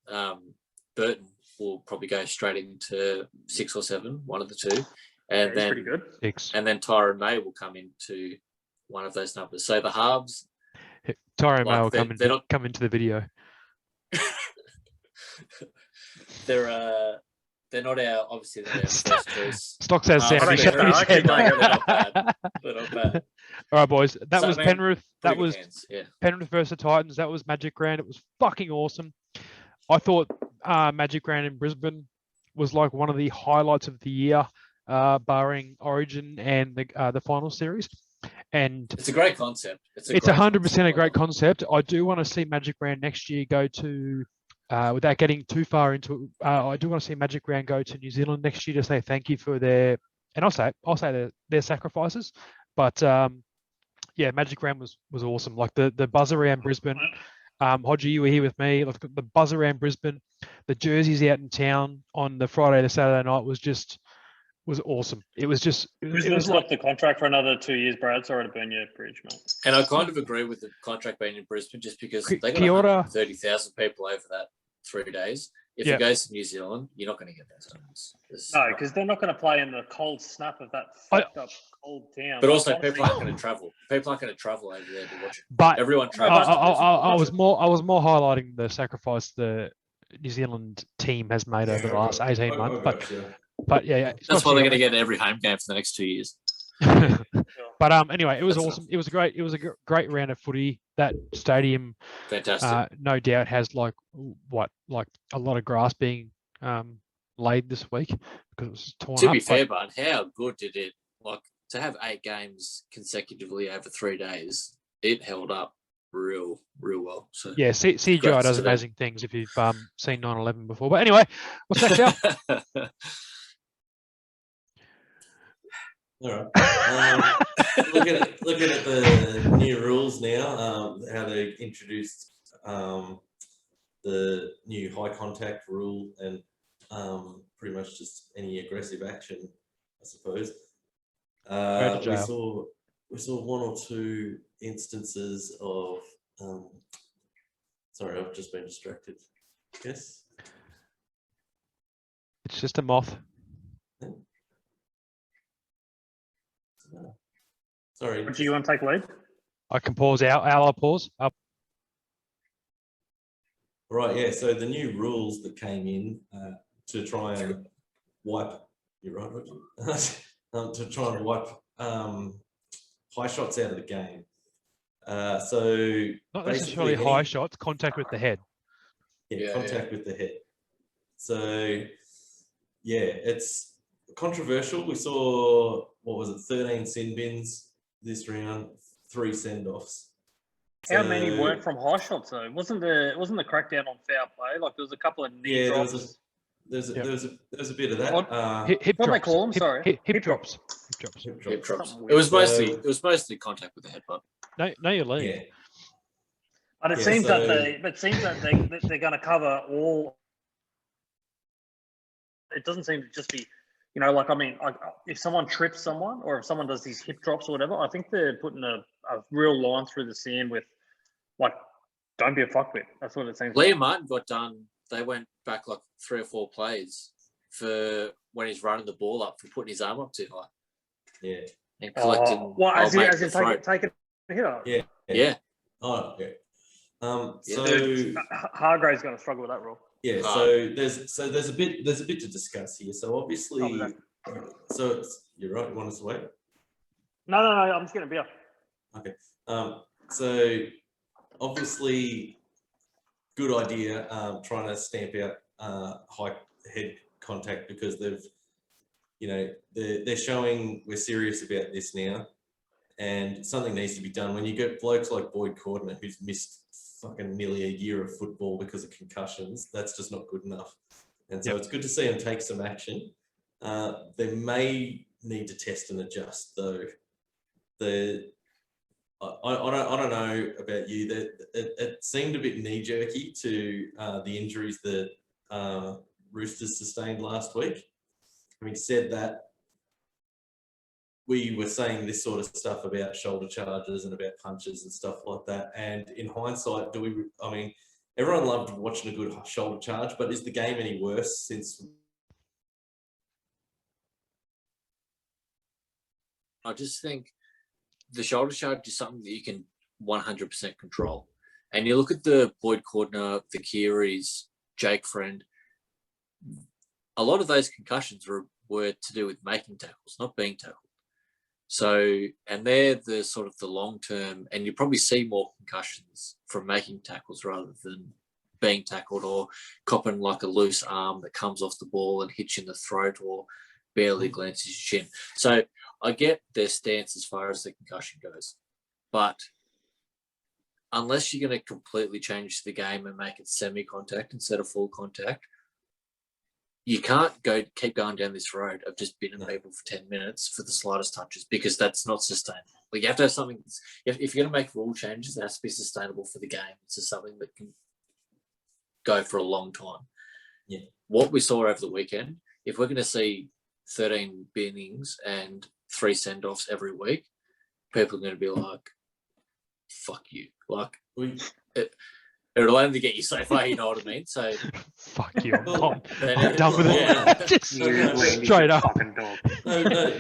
Burton will probably go straight into 6 or 7, one of the two. And then
pretty good.
6.
And then Tyron May will come into one of those numbers. So the halves.
Tyron May will come into the video.
They're not our obviously they're our first choice.
Stocks has sound.
They're not bad. They're not bad.
All right, boys. That was Penrith. That was
yeah.
Penrith versus the Titans. That was Magic Round. It was fucking awesome. I thought Magic Round in Brisbane was like one of the highlights of the year, barring Origin and the final series. And
it's a great concept.
It's 100% a great concept. I do want to see Magic Round next year go to, without getting too far into, I do want to see Magic Round go to New Zealand next year to say thank you for their, and I'll say their sacrifices. But yeah, Magic Round was awesome. Like the buzz around Brisbane. Hodgie, you were here with me. Like the buzz around Brisbane, the jerseys out in town on the Friday to Saturday night was awesome. It was
like the contract for another 2 years, Brad. Sorry to burn your bridge, mate.
And I kind of agree with the contract being in Brisbane just because they got 130,000 people over that 3 days. If it goes to New Zealand, you're not going to get those numbers.
No, because they're not going to play in the cold snap of that fucked up cold town.
But also, people aren't going to travel. People aren't going to travel over there to watch it.
But
everyone travels.
I was more highlighting the sacrifice the New Zealand team has made over the last 18 months. But yeah,
that's why they're going to get every home game for the next 2 years.
But anyway, it was awesome. It was a great round of footy. That stadium,
fantastic.
No doubt has like a lot of grass being laid this week because it was torn up.
To be fair, but how good did it to have 8 games consecutively over 3 days? It held up real well. So
yeah, CGI does amazing things if you've seen 9/11 before. But anyway, what's that, Cal?
All right. Looking at the new rules now, how they introduced the new high contact rule and pretty much just any aggressive action, I suppose. We saw one or two instances of. Sorry, I've just been distracted. Yes.
It's just a moth.
Sorry.
Do you want to take lead?
I can pause out. I'll pause. Up.
Right, yeah. So the new rules that came in to try and wipe. You're right, Roger. To try and wipe high shots out of the game. So
Not necessarily high shots, contact with the head.
Yeah, contact with the head. So yeah, it's controversial. We saw, what was it, 13 sin bins this round, 3 send-offs.
How many weren't from high shots though? Wasn't the crackdown on foul play? Like there was a couple of knee drops.
There was a bit of that.
Hip
what
drops.
They call them? Sorry,
hip drops.
Hip drops. It was mostly contact with the head, but
no, you're leading.
Yeah.
But it seems that they're going to cover all. It doesn't seem to just be, like, I mean, if someone trips someone or if someone does these hip drops or whatever, I think they're putting a real line through the sand with, like, don't be a fuckwit. That's what it seems
Liam
like.
Martin got done. They went back like 3 or 4 plays for when he's running the ball up for putting his arm up too high.
Yeah.
And collecting.
As in taking a hit up?
Yeah. Oh, yeah. So
Hargrave's going to struggle with that rule.
Yeah, so there's a bit to discuss here. So obviously, you're right. You want us to wait?
No. I'm just getting a beer.
Okay. So obviously, good idea. Trying to stamp out high head contact because they're showing we're serious about this now, and something needs to be done. When you get blokes like Boyd Cordner who's missed fucking nearly a year of football because of concussions, that's just not good enough. And so it's good to see them take some action. They may need to test and adjust though. I don't know about you, that it seemed a bit knee-jerky to the injuries that Roosters sustained last week. Having said that, we were saying this sort of stuff about shoulder charges and about punches and stuff like that. And in hindsight, everyone loved watching a good shoulder charge, but is the game any worse since?
I just think the shoulder charge is something that you can 100% control. And you look at the Boyd Cordner, the Kearys, Jake Friend, a lot of those concussions were to do with making tackles, not being tackled. So, and they're the sort of the long term, and you probably see more concussions from making tackles rather than being tackled or copping like a loose arm that comes off the ball and hits you in the throat or barely glances your chin. So I get their stance as far as the concussion goes, but unless you're going to completely change the game and make it semi-contact instead of full contact, you can't keep going down this road of just binning people for 10 minutes for the slightest touches, because that's not sustainable. Like, you have to have something. If you're going to make rule changes, it has to be sustainable for the game. It's just something that can go for a long time.
Yeah.
What we saw over the weekend, if we're going to see 13 binnings and 3 send-offs every week, people are going to be like, fuck you. Like, it'll only get you so far, you know what I mean? So
fuck you. I'm done with it. Just straight up.
No,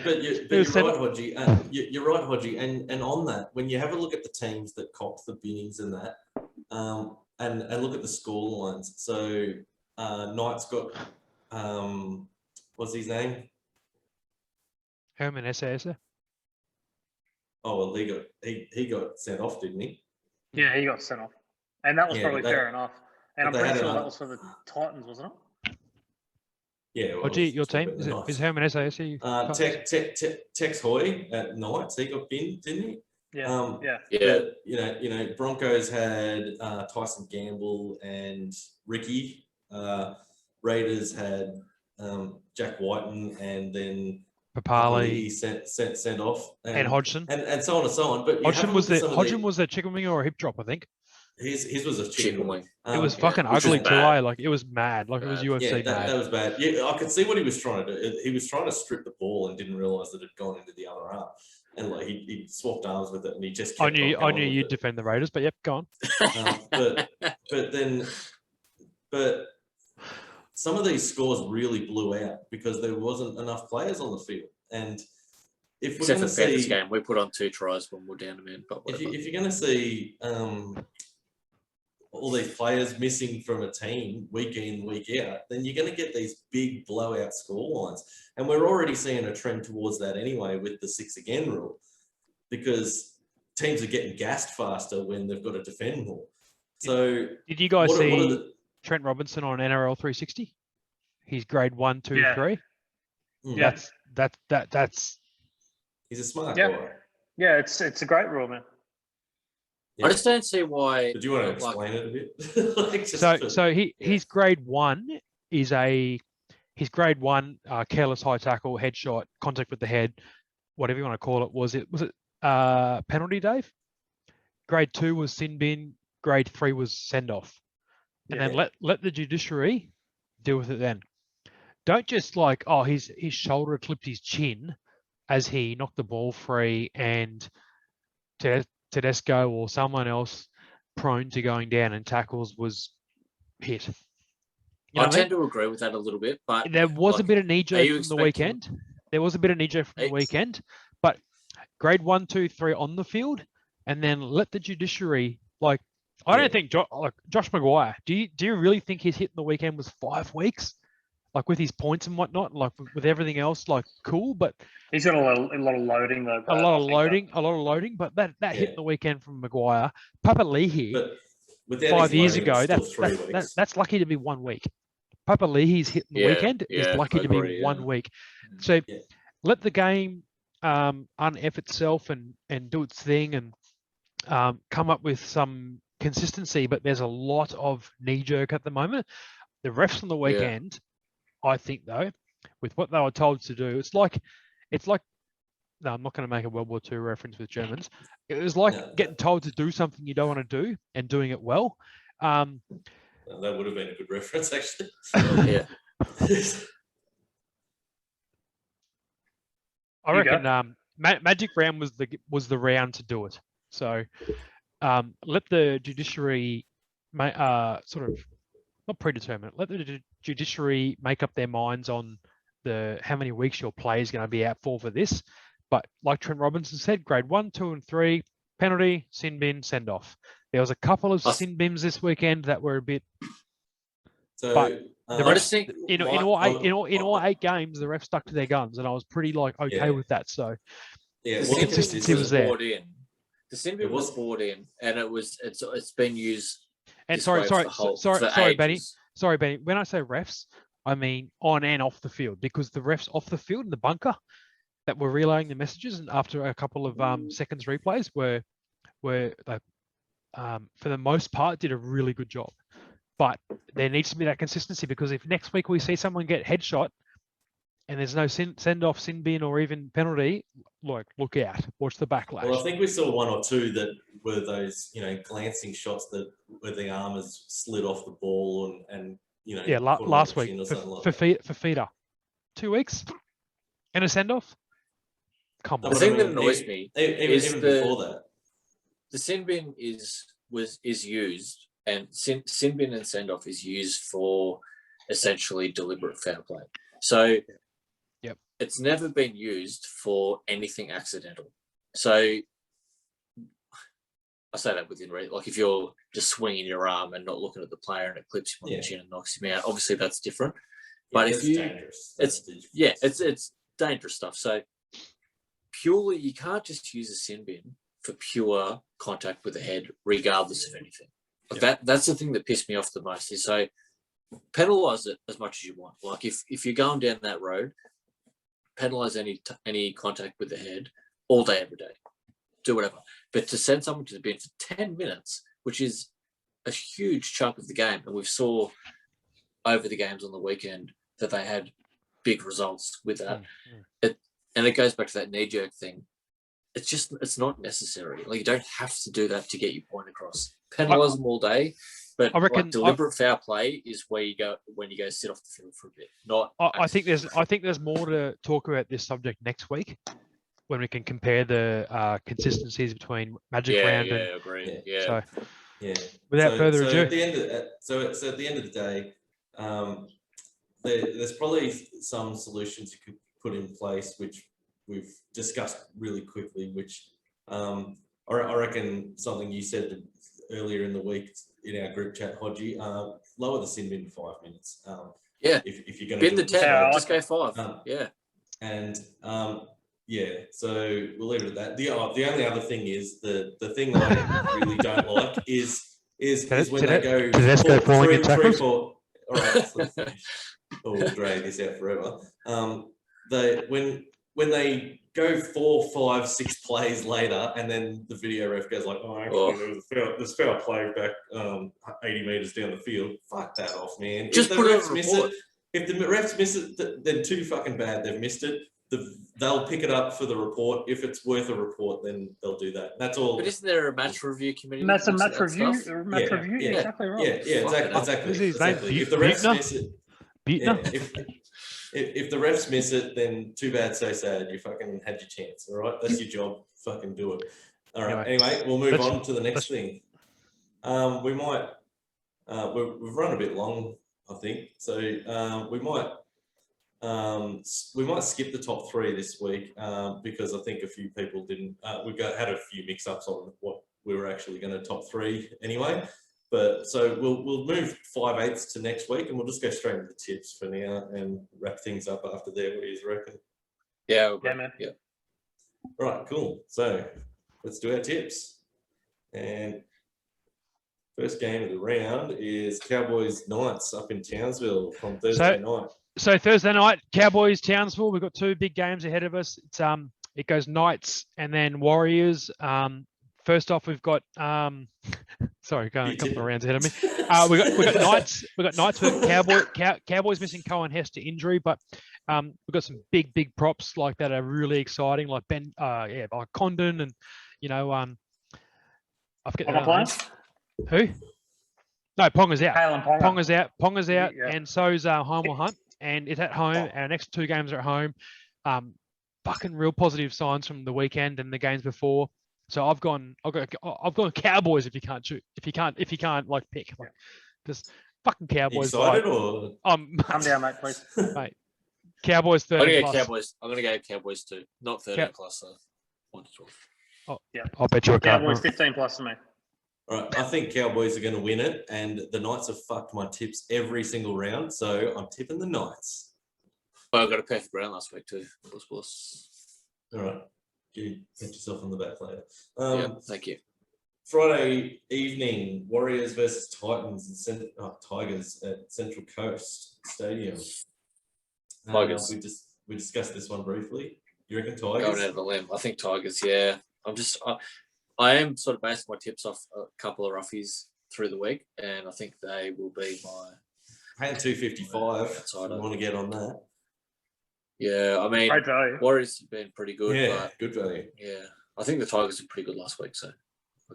but you're right, Hodgie. You're right, Hodgie. And on that, when you have a look at the teams that copped the binnings and that, and look at the score lines. So Knight's got what's his name?
Herman SAS.
Oh well, he got sent off, didn't he?
Yeah, he got sent off. And that was probably fair enough. And I'm pretty sure that was for the Titans, wasn't it?
Yeah. Well,
your team? Is Herman SAS?
Tex Hoy at Knights, he got binned, didn't he?
Yeah.
But, you know, Broncos had Tyson Gamble and Ricky. Raiders had Jack Whiten and then
Papali,
he sent off,
and Hodgson.
and so on and so on. But
Hodgson was the chicken wing or a hip drop, I think.
His was a chicken wing.
It was fucking ugly too, eh? Like it was mad. Like it was UFC mad.
That was bad. Yeah, I could see what he was trying to do. He was trying to strip the ball and didn't realize that it had gone into the other arm. And like he swapped arms with it, and he just. I knew
you'd defend the Raiders, but yep, go on.
But some of these scores really blew out because there wasn't enough players on the field, and if we're going to see
this game, we put on 2 tries when we're down a man. But
if you're going to see all these players missing from a team week in, week out, then you're going to get these big blowout score lines. And we're already seeing a trend towards that anyway with the 6 again rule, because teams are getting gassed faster when they've got to defend more. So
did you guys see Trent Robinson on NRL 360? He's grade 1, 2, 3.
Yeah.
That's
he's a smart guy.
Yeah, it's a great rule, man.
Yeah. I just don't see why.
Do you want to explain it a bit?
His grade 1 is his grade 1 careless high tackle, headshot, contact with the head, whatever you want to call it. Was it penalty, Dave? Grade 2 was sin bin. Grade 3 was send off, and then let the judiciary deal with it. Then don't just his shoulder clipped his chin as he knocked the ball free and Tedesco or someone else prone to going down and tackles was hit.
I tend to agree with that a little bit, but
there was a bit of knee jerk from the weekend. There was a bit of knee jerk from the weekend, but grade 1, 2, 3 on the field, and then let the judiciary I don't think Josh Maguire. Do you really think his hit in the weekend was 5 weeks? Like with his points and whatnot, like with everything else, cool, but
he's got a lot of loading though.
A lot of loading, but that hit in the weekend from Maguire, Papa Leahy, 5 years ago, that's lucky to be 1 week. Papa Leahy's hit in the weekend is lucky to be 1 week. So let the game un-F itself and do its thing and come up with some consistency, but there's a lot of knee jerk at the moment. The refs on the weekend, I think though, with what they were told to do, it's like no, I'm not going to make a World War II reference with Germans. It was like getting told to do something you don't want to do and doing it well.
That would have been a good reference, actually.
I reckon Magic Round was the round to do it. So let the judiciary sort of not predetermine it. Let the judiciary make up their minds on how many weeks your play is going to be out for this. But like Trent Robinson said, grade 1, 2, and 3, penalty, sin bin, send off. There was a couple of sin bins this weekend that were a bit.
So,
but the refs, in all 8 games, the refs stuck to their guns, and I was pretty okay with that. So the consistency was there.
The sin bin was brought in, and it's been used.
And sorry, Benny. Sorry, Benny. When I say refs, I mean on and off the field, because the refs off the field in the bunker that were relaying the messages, and after a couple of seconds replays, were for the most part did a really good job. But there needs to be that consistency, because if next week we see someone get headshot and there's no send off, sin bin, or even penalty, look out, watch the backlash.
Well, I think we saw 1 or 2 that were those, glancing shots where the arm has slid off the ball and
last week for Fifita, 2 weeks and a send off. Come on.
The thing that annoys me is
even before that,
the sin bin is used, and sin bin and send off is used for essentially deliberate foul play. So it's never been used for anything accidental. So I say that within reason. Like if you're just swinging your arm and not looking at the player and it clips him on the chin and knocks him out, obviously that's different. But if it's dangerous stuff. So purely, you can't just use a sin bin for pure contact with the head, regardless of anything. That's the thing that pissed me off the most. Is so penalise it as much as you want. Like if you're going down that road, penalise any contact with the head all day, every day. Do whatever. But to send someone to the bin for 10 minutes, which is a huge chunk of the game, and we saw over the games on the weekend that they had big results with that. And it goes back to that knee-jerk thing. It's not necessary. Like, you don't have to do that to get your point across. Penalise them all day, but
I reckon
deliberate foul play is where you go when you go sit off the field for a bit. Not.
I think there's more to talk about this subject next week when we can compare the consistencies between Magic Round and.
Agree.
So,
Yeah.
without further ado,
at the end of the day, there's probably some solutions you could put in place, which we've discussed really quickly. Which I reckon something you said earlier in the week in our group chat, Hodgie, lower the sin bin to 5 minutes. If you're going to
bin the 10, just go 5.
And so we'll leave it at that. The only other thing is the thing I really don't like is when they go 3, 4. All right, we'll drag this out forever. When they go 4, 5, 6 plays later, and then the video ref goes like, "Oh, actually, there's foul play back 80 meters down the field." Fuck that off, man.
Just put it on a report.
If the refs miss it, they're too fucking bad. They've missed it. They'll pick it up for the report. If it's worth a report, then they'll do that. That's all.
But isn't there a match review committee?
And that's a match review. Exactly right.
Exactly. If the refs miss it, if the refs miss it, then too bad, so sad. You fucking had your chance. All right, that's your job. Fucking do it. All right. Anyway, we'll move on to the next thing. We might. We've run a bit long, I think. So we might skip the top 3 this week because I think a few people didn't. Had a few mix-ups on what we were actually going to top 3 anyway. But so we'll move 5/8 to next week, and we'll just go straight into the tips for now and wrap things up after there. What do you reckon?
Yeah, man. Yeah.
Right, cool. So let's do our tips. And first game of the round is Cowboys Knights up in Townsville from Thursday night.
So Thursday night, Cowboys Townsville. We've got 2 big games ahead of us. It goes Knights and then Warriors. First off, we've got sorry, going a couple of rounds ahead of me. We got Knights. We got Knights with Cowboys missing Cohen Hess to injury, but we've got some big props like that are really exciting, like like Condon and I forget the name. Who? No, Ponga's out. Ponga's out, and so's Heimel Hunt, and it's at home. Our next 2 games are at home. Fucking real positive signs from the weekend and the games before. So I've gone Cowboys if you can't shoot. If you can't like pick. Like, just fucking Cowboys.
Excited or
come down, mate, please.
Mate. Cowboys 30
plus. I'm gonna go Cowboys too. Not 30 plus, so 1 to 12.
Oh yeah. I'll bet you a
Cowboys 15 plus to me.
All right, I think Cowboys are going to win it, and the Knights have fucked my tips every single round, so I'm tipping the Knights.
Well, I got a perfect round last week too. Plus.
All right. You hit yourself on the back later.
Thank you.
Friday evening, Warriors versus Titans and Tigers at Central Coast Stadium.
Tigers.
We discussed this one briefly. You reckon Tigers?
Going out of the limb. I think Tigers, yeah. I am sort of basing my tips off a couple of roughies through the week, and I think they will be my...
Paying $2.55. I want to get on that.
Yeah, I mean, Warriors have been pretty good.
Yeah,
but
good value.
Yeah, I think the Tigers were pretty good last week. So,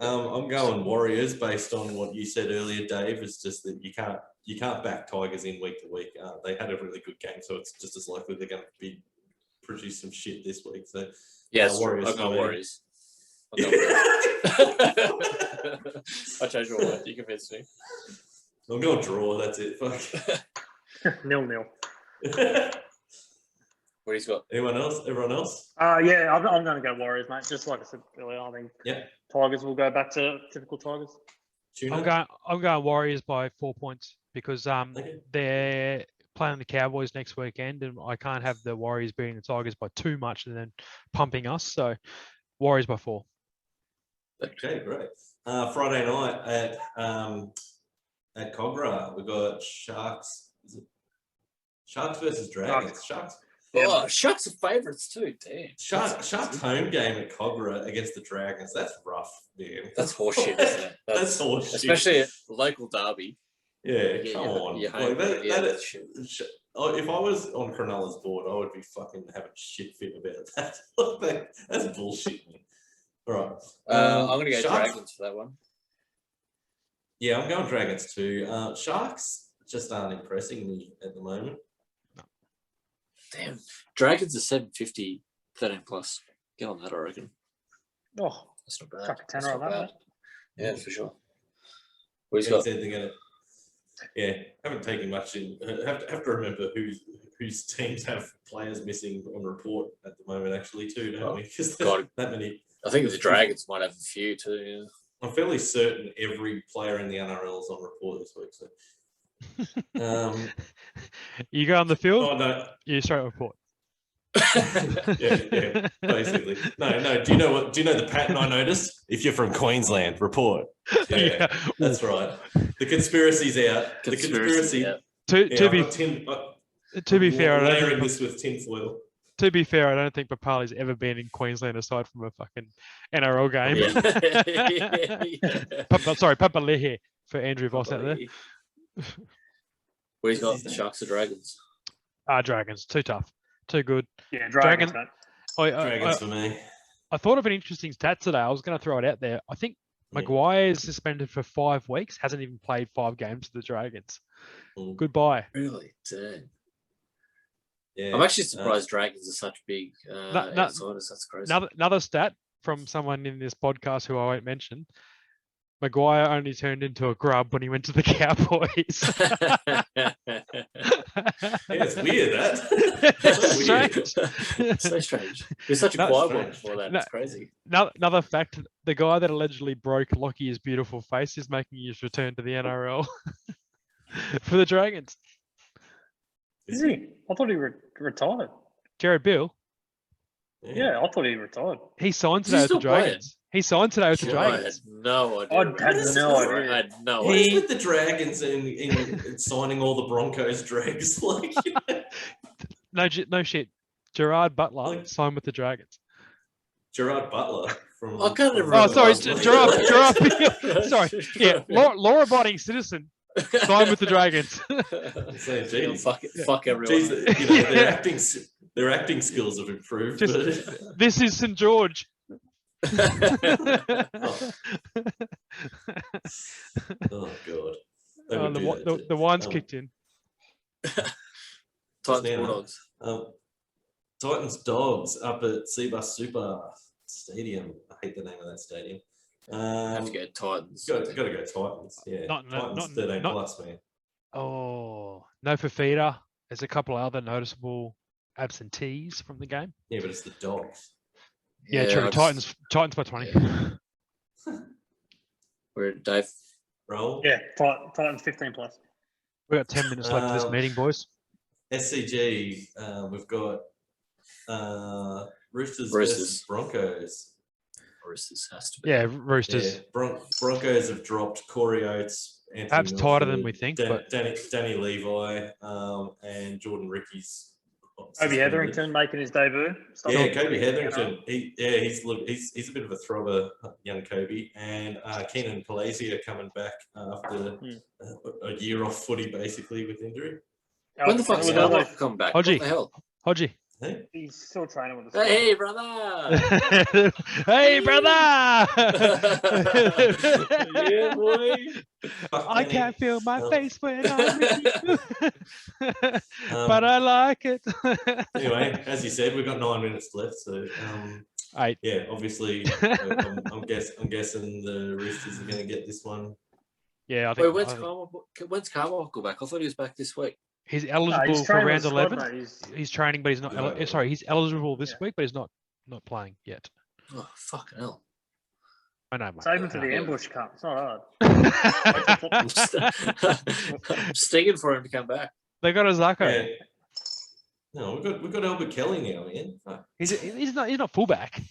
I'm going Warriors based on what you said earlier, Dave. It's just that you can't back Tigers in week to week. They had a really good game, so it's just as likely they're going to be produce some shit this week. So,
yeah,
Warriors.
I've got Warriors. I changed my mind. You convinced me.
I'm going to draw. That's it. Fuck.
0-0.
What he's got?
Anyone else? Everyone else?
Yeah, I'm going to go Warriors, mate. Just like I said earlier, I think Tigers will go back to typical Tigers.
I'm going Warriors by 4 points because they're playing the Cowboys next weekend, and I can't have the Warriors beating the Tigers by too much and then pumping us. So Warriors by 4.
Okay, great. Friday night at Cogra, we got Sharks. Is it Sharks versus Dragons? Sharks.
Oh, Sharks are favourites too. Damn.
Sharks home game at Cogra against the Dragons. That's rough, man.
That's horseshit, isn't it?
That's horseshit.
Especially a local derby.
Yeah, come on. if I was on Cronulla's board, I would be fucking having shit fit about that. That's bullshit, man. All right.
I'm going to go
Sharks.
Dragons for that one.
Yeah, I'm going Dragons too. Sharks just aren't impressing me at the moment.
Damn. Dragons are 750, 13 plus. Get on that, I reckon.
Oh,
That's not bad.
chuck a
That's
tenner on
not
that.
bad.
Mate.
Yeah, for sure. What he's
They
got?
said they're gonna. Yeah, haven't taken much in. Have to remember whose teams have players missing on report at the moment, actually, too, don't we? Because there's that many.
I think the Dragons might have a few too. Yeah.
I'm fairly certain every player in the NRL is on report this week. So,
You go on the field,
oh no,
you straight report.
yeah, basically. No. Do you know the pattern I noticed? If you're from Queensland, report. Yeah. That's right. The conspiracy's out. The conspiracy.
Out.
To be fair, I don't
layering
think,
this with tinfoil.
to be fair, I don't think Papali's ever been in Queensland aside from a fucking NRL game.
Yeah.
Papali'i for Andrew Voss out there.
Where's got the Sharks or Dragons?
Dragons, too tough, too good.
Yeah, Dragons.
Dragon-
Dragons for me.
I thought of an interesting stat today. I was going to throw it out there. I think Maguire is suspended for 5 weeks. Hasn't even played 5 games for the Dragons. Goodbye.
Really? Dang.
Yeah.
I'm actually surprised Dragons are such big outsiders. That's crazy.
Another stat from someone in this podcast who I won't mention. Maguire only turned into a grub when he went to the Cowboys.
Yeah, it's weird that.
So strange. He's such a quiet one before that. It's crazy.
Another fact: the guy that allegedly broke Lockie's beautiful face is making his return to the NRL for the Dragons.
Is he? I thought he retired.
Jared Bill.
Yeah, I thought he retired.
He signed today with the Dragons. He signed today with the Dragons.
I had no idea.
I had no idea.
I had no
What
idea.
is with the Dragons in signing all the Broncos dregs? Like,
No shit. Gerard Butler signed with the Dragons.
Gerard Butler from.
I can't remember.
Oh, sorry,
Gerard
Bill. Sorry, yeah, law-abiding citizen signed with the Dragons.
So, geez,
Fuck everyone.
Geez, their acting skills have improved.
This is St. George.
Oh god.
The wine's kicked in.
Titans Bulldogs.
Titans Dogs up at Seabus Super Stadium. I hate the name of that stadium.
Have to go Titans.
Got to go Titans. Yeah, Titans 13 plus, man.
Oh, no Fafita. There's a couple of other noticeable absentees from the game.
Yeah, but it's the Dogs.
Yeah, true. Titans by 20.
Where Dave?
Roll.
Yeah, Titans 15 plus.
We've got 10 minutes left of this meeting, boys.
SCG, we've got Roosters versus Broncos.
Roosters has to be.
Yeah, Roosters.
Yeah. Broncos have dropped Corey Oates. Anthony
Perhaps
Milford,
tighter than we think.
Danny Levi and Jordan Ricky's.
Kobe Hetherington making his debut.
Yeah, Kobe Hetherington. He's a bit of a thrower, young Kobe, and Keenan Palasia coming back after a year off footy, basically with injury.
When the fuck's Carmichael come back?
Hodgie.
What the hell?
Hodgie.
Hey?
He's still training with the
Hey, brother!
Hey, brother!
Yeah, boy.
I can't feel my face when I'm with you. But I like it.
Anyway, as you said, we've got 9 minutes left. So,
8.
yeah, obviously, I'm guessing the Roosters are going to get this one.
Yeah, I think.
Wait, when's Carmichael back? I thought he was back this week.
He's eligible for round 11.
Mate.
He's training, but he's not. Sorry, he's eligible this week, but he's not playing yet.
Oh, fucking hell.
I know, mate.
Save him for the ambush cup. It's not hard.
I'm stinging for him to come back.
They got a Zacco.
Yeah. No, we've got Albert Kelly now, man. Fuck.
He's not fullback.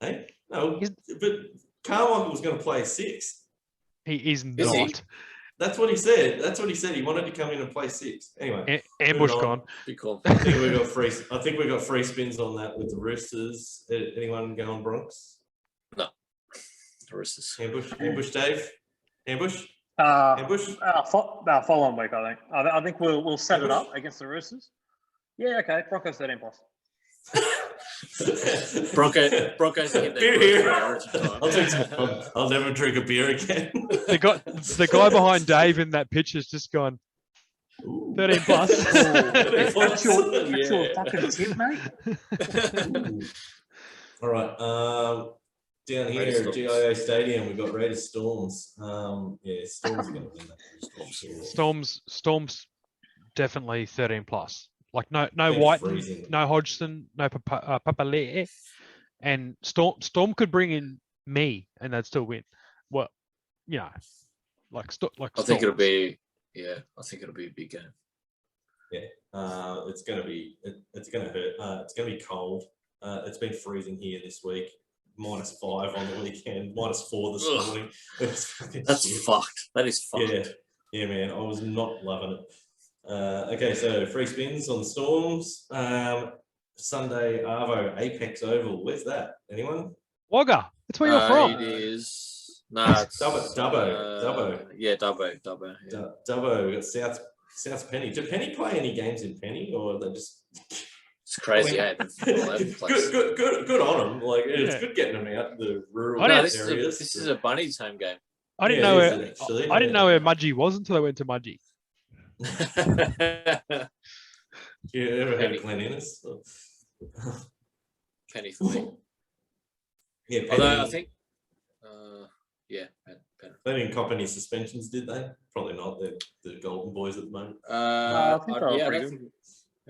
Hey, no, but Carmichael was going to play 6.
He's not.
That's what he said. He wanted to come in and play 6. Anyway,
ambush gone.
Be cool.
I think we got free spins on that with the Roosters. Anyone go on Bronx?
No. The Roosters.
Ambush, Dave. Ambush. Ambush?
Following week, I think. I think we'll set it up against the Roosters. Yeah, okay. Broncos 13 plus.
Broncos get their
Beer.
first time.
I'll never drink a beer again.
The guy behind Dave in that picture has just gone 13 plus.
13 plus.
Actual fucking tip, mate.
All right. Down here
Raiders
at GIO Stadium, we've got Raiders Storms. Storms are going to win that.
Storms definitely 13 plus. Like no
They're
White,
freezing.
no Hodgson, no Papalea, and Storm could bring in me and they'd still win. Well, like
I think it'll be a big game.
Yeah, it's going to be it's going to hurt. It's going to be cold. It's been freezing here this week. -5 on the weekend. -4 this morning.
That's
shit.
fucked. That is fucked.
Yeah, man. I was not loving it. Okay, so free spins on the Storms. Sunday Arvo Apex Oval. Where's that? Anyone?
Wagga. That's where you're from.
It is. No, it's
Dubbo.
Yeah, Dubbo. Yeah.
Dubbo. We got South Penny. Do Penny play any games in Penny, or are they just?
It's crazy.
Good on them. Like it's good getting them out the rural
this
areas.
This is a Bunnies home game.
I didn't know where Mudgee was until I went to Mudgee.
You ever had Glen Innes?
Penny for me.
Yeah, Penny.
Although I think, Penny.
They didn't cop any suspensions, did they? Probably not. They're the Golden Boys at the moment.
I think
I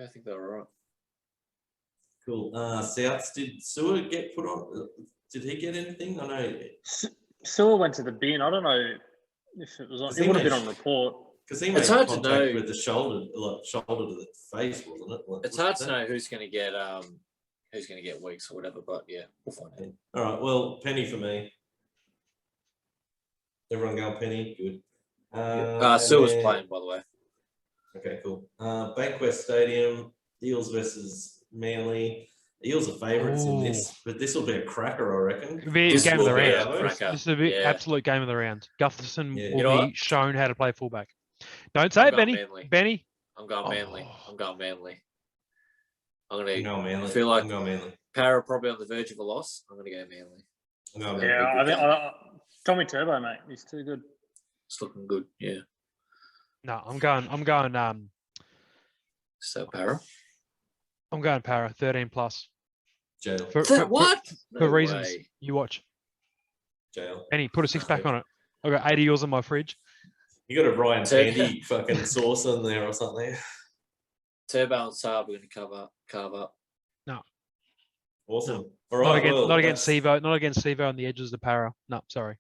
think they were right.
Cool. Souths, did Sewer get put on? Did he get anything? I know.
Sewer went to the bin. I don't know if it was on. It would have been on report.
Because he made contact with the shoulder to the face, wasn't it?
It's hard to know who's going to get weeks or whatever, but yeah, we'll find out.
All right. Well, Penny for me. Everyone going Penny? Good.
Sewer's playing, by the way.
Okay, cool. Bankwest Stadium, Eels versus Manly. Eels are favourites in this, but this will be a cracker, I reckon.
It'll be a game of the round. This will be absolute game of the round. Gutherson will be shown how to play fullback. Don't say it, Benny. Benny.
I'm going Manly. I'm going Manly.
Manly.
I feel like
I'm going Manly.
Para probably on the verge of a loss. I'm going to go Manly.
I think Tommy Turbo, mate. He's too good.
It's looking good. Yeah.
No, I'm going.
So Para.
I'm going Para 13 plus.
Jail.
For reasons you watch.
Jail.
Benny, put a 6-pack on it. I've got 80 yours in my fridge.
You got a Ryan Tandy fucking sauce in there or something.
Turbo and Saab are going to carve up.
No.
Awesome. All right.
Not against Sevo. Not against Sevo on the edges of the Para. No, sorry.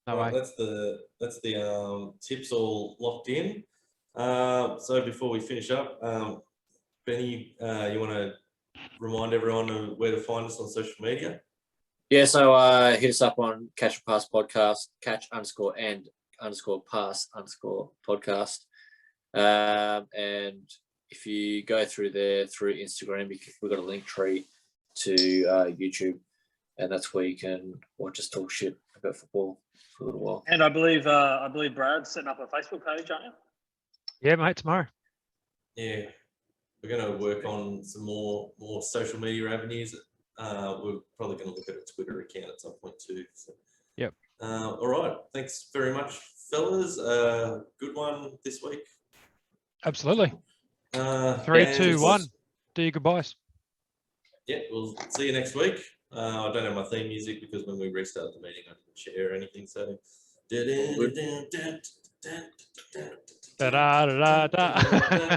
No way.
That's the tips all locked in. So before we finish up, Benny, you want to remind everyone of where to find us on social media?
Yeah, so hit us up on Catch and Pass Podcast, catch_and_pass_podcast. And if you go through there through Instagram, we've got a link tree to YouTube, and that's where you can watch us talk shit about football for a little while.
And I believe Brad's setting up a Facebook page, aren't you?
Yeah, mate, tomorrow.
Yeah. We're going to work on some more social media avenues. We're probably going to look at a Twitter account at some point too. So.
Yep.
All right. Thanks very much, fellas. Good one this week.
Absolutely. 3, 2, 1. Do your goodbyes. Yeah, we'll see you next week. I don't have my theme music because when we restart the meeting, I didn't share anything. So. Da da da da da da da da da da da.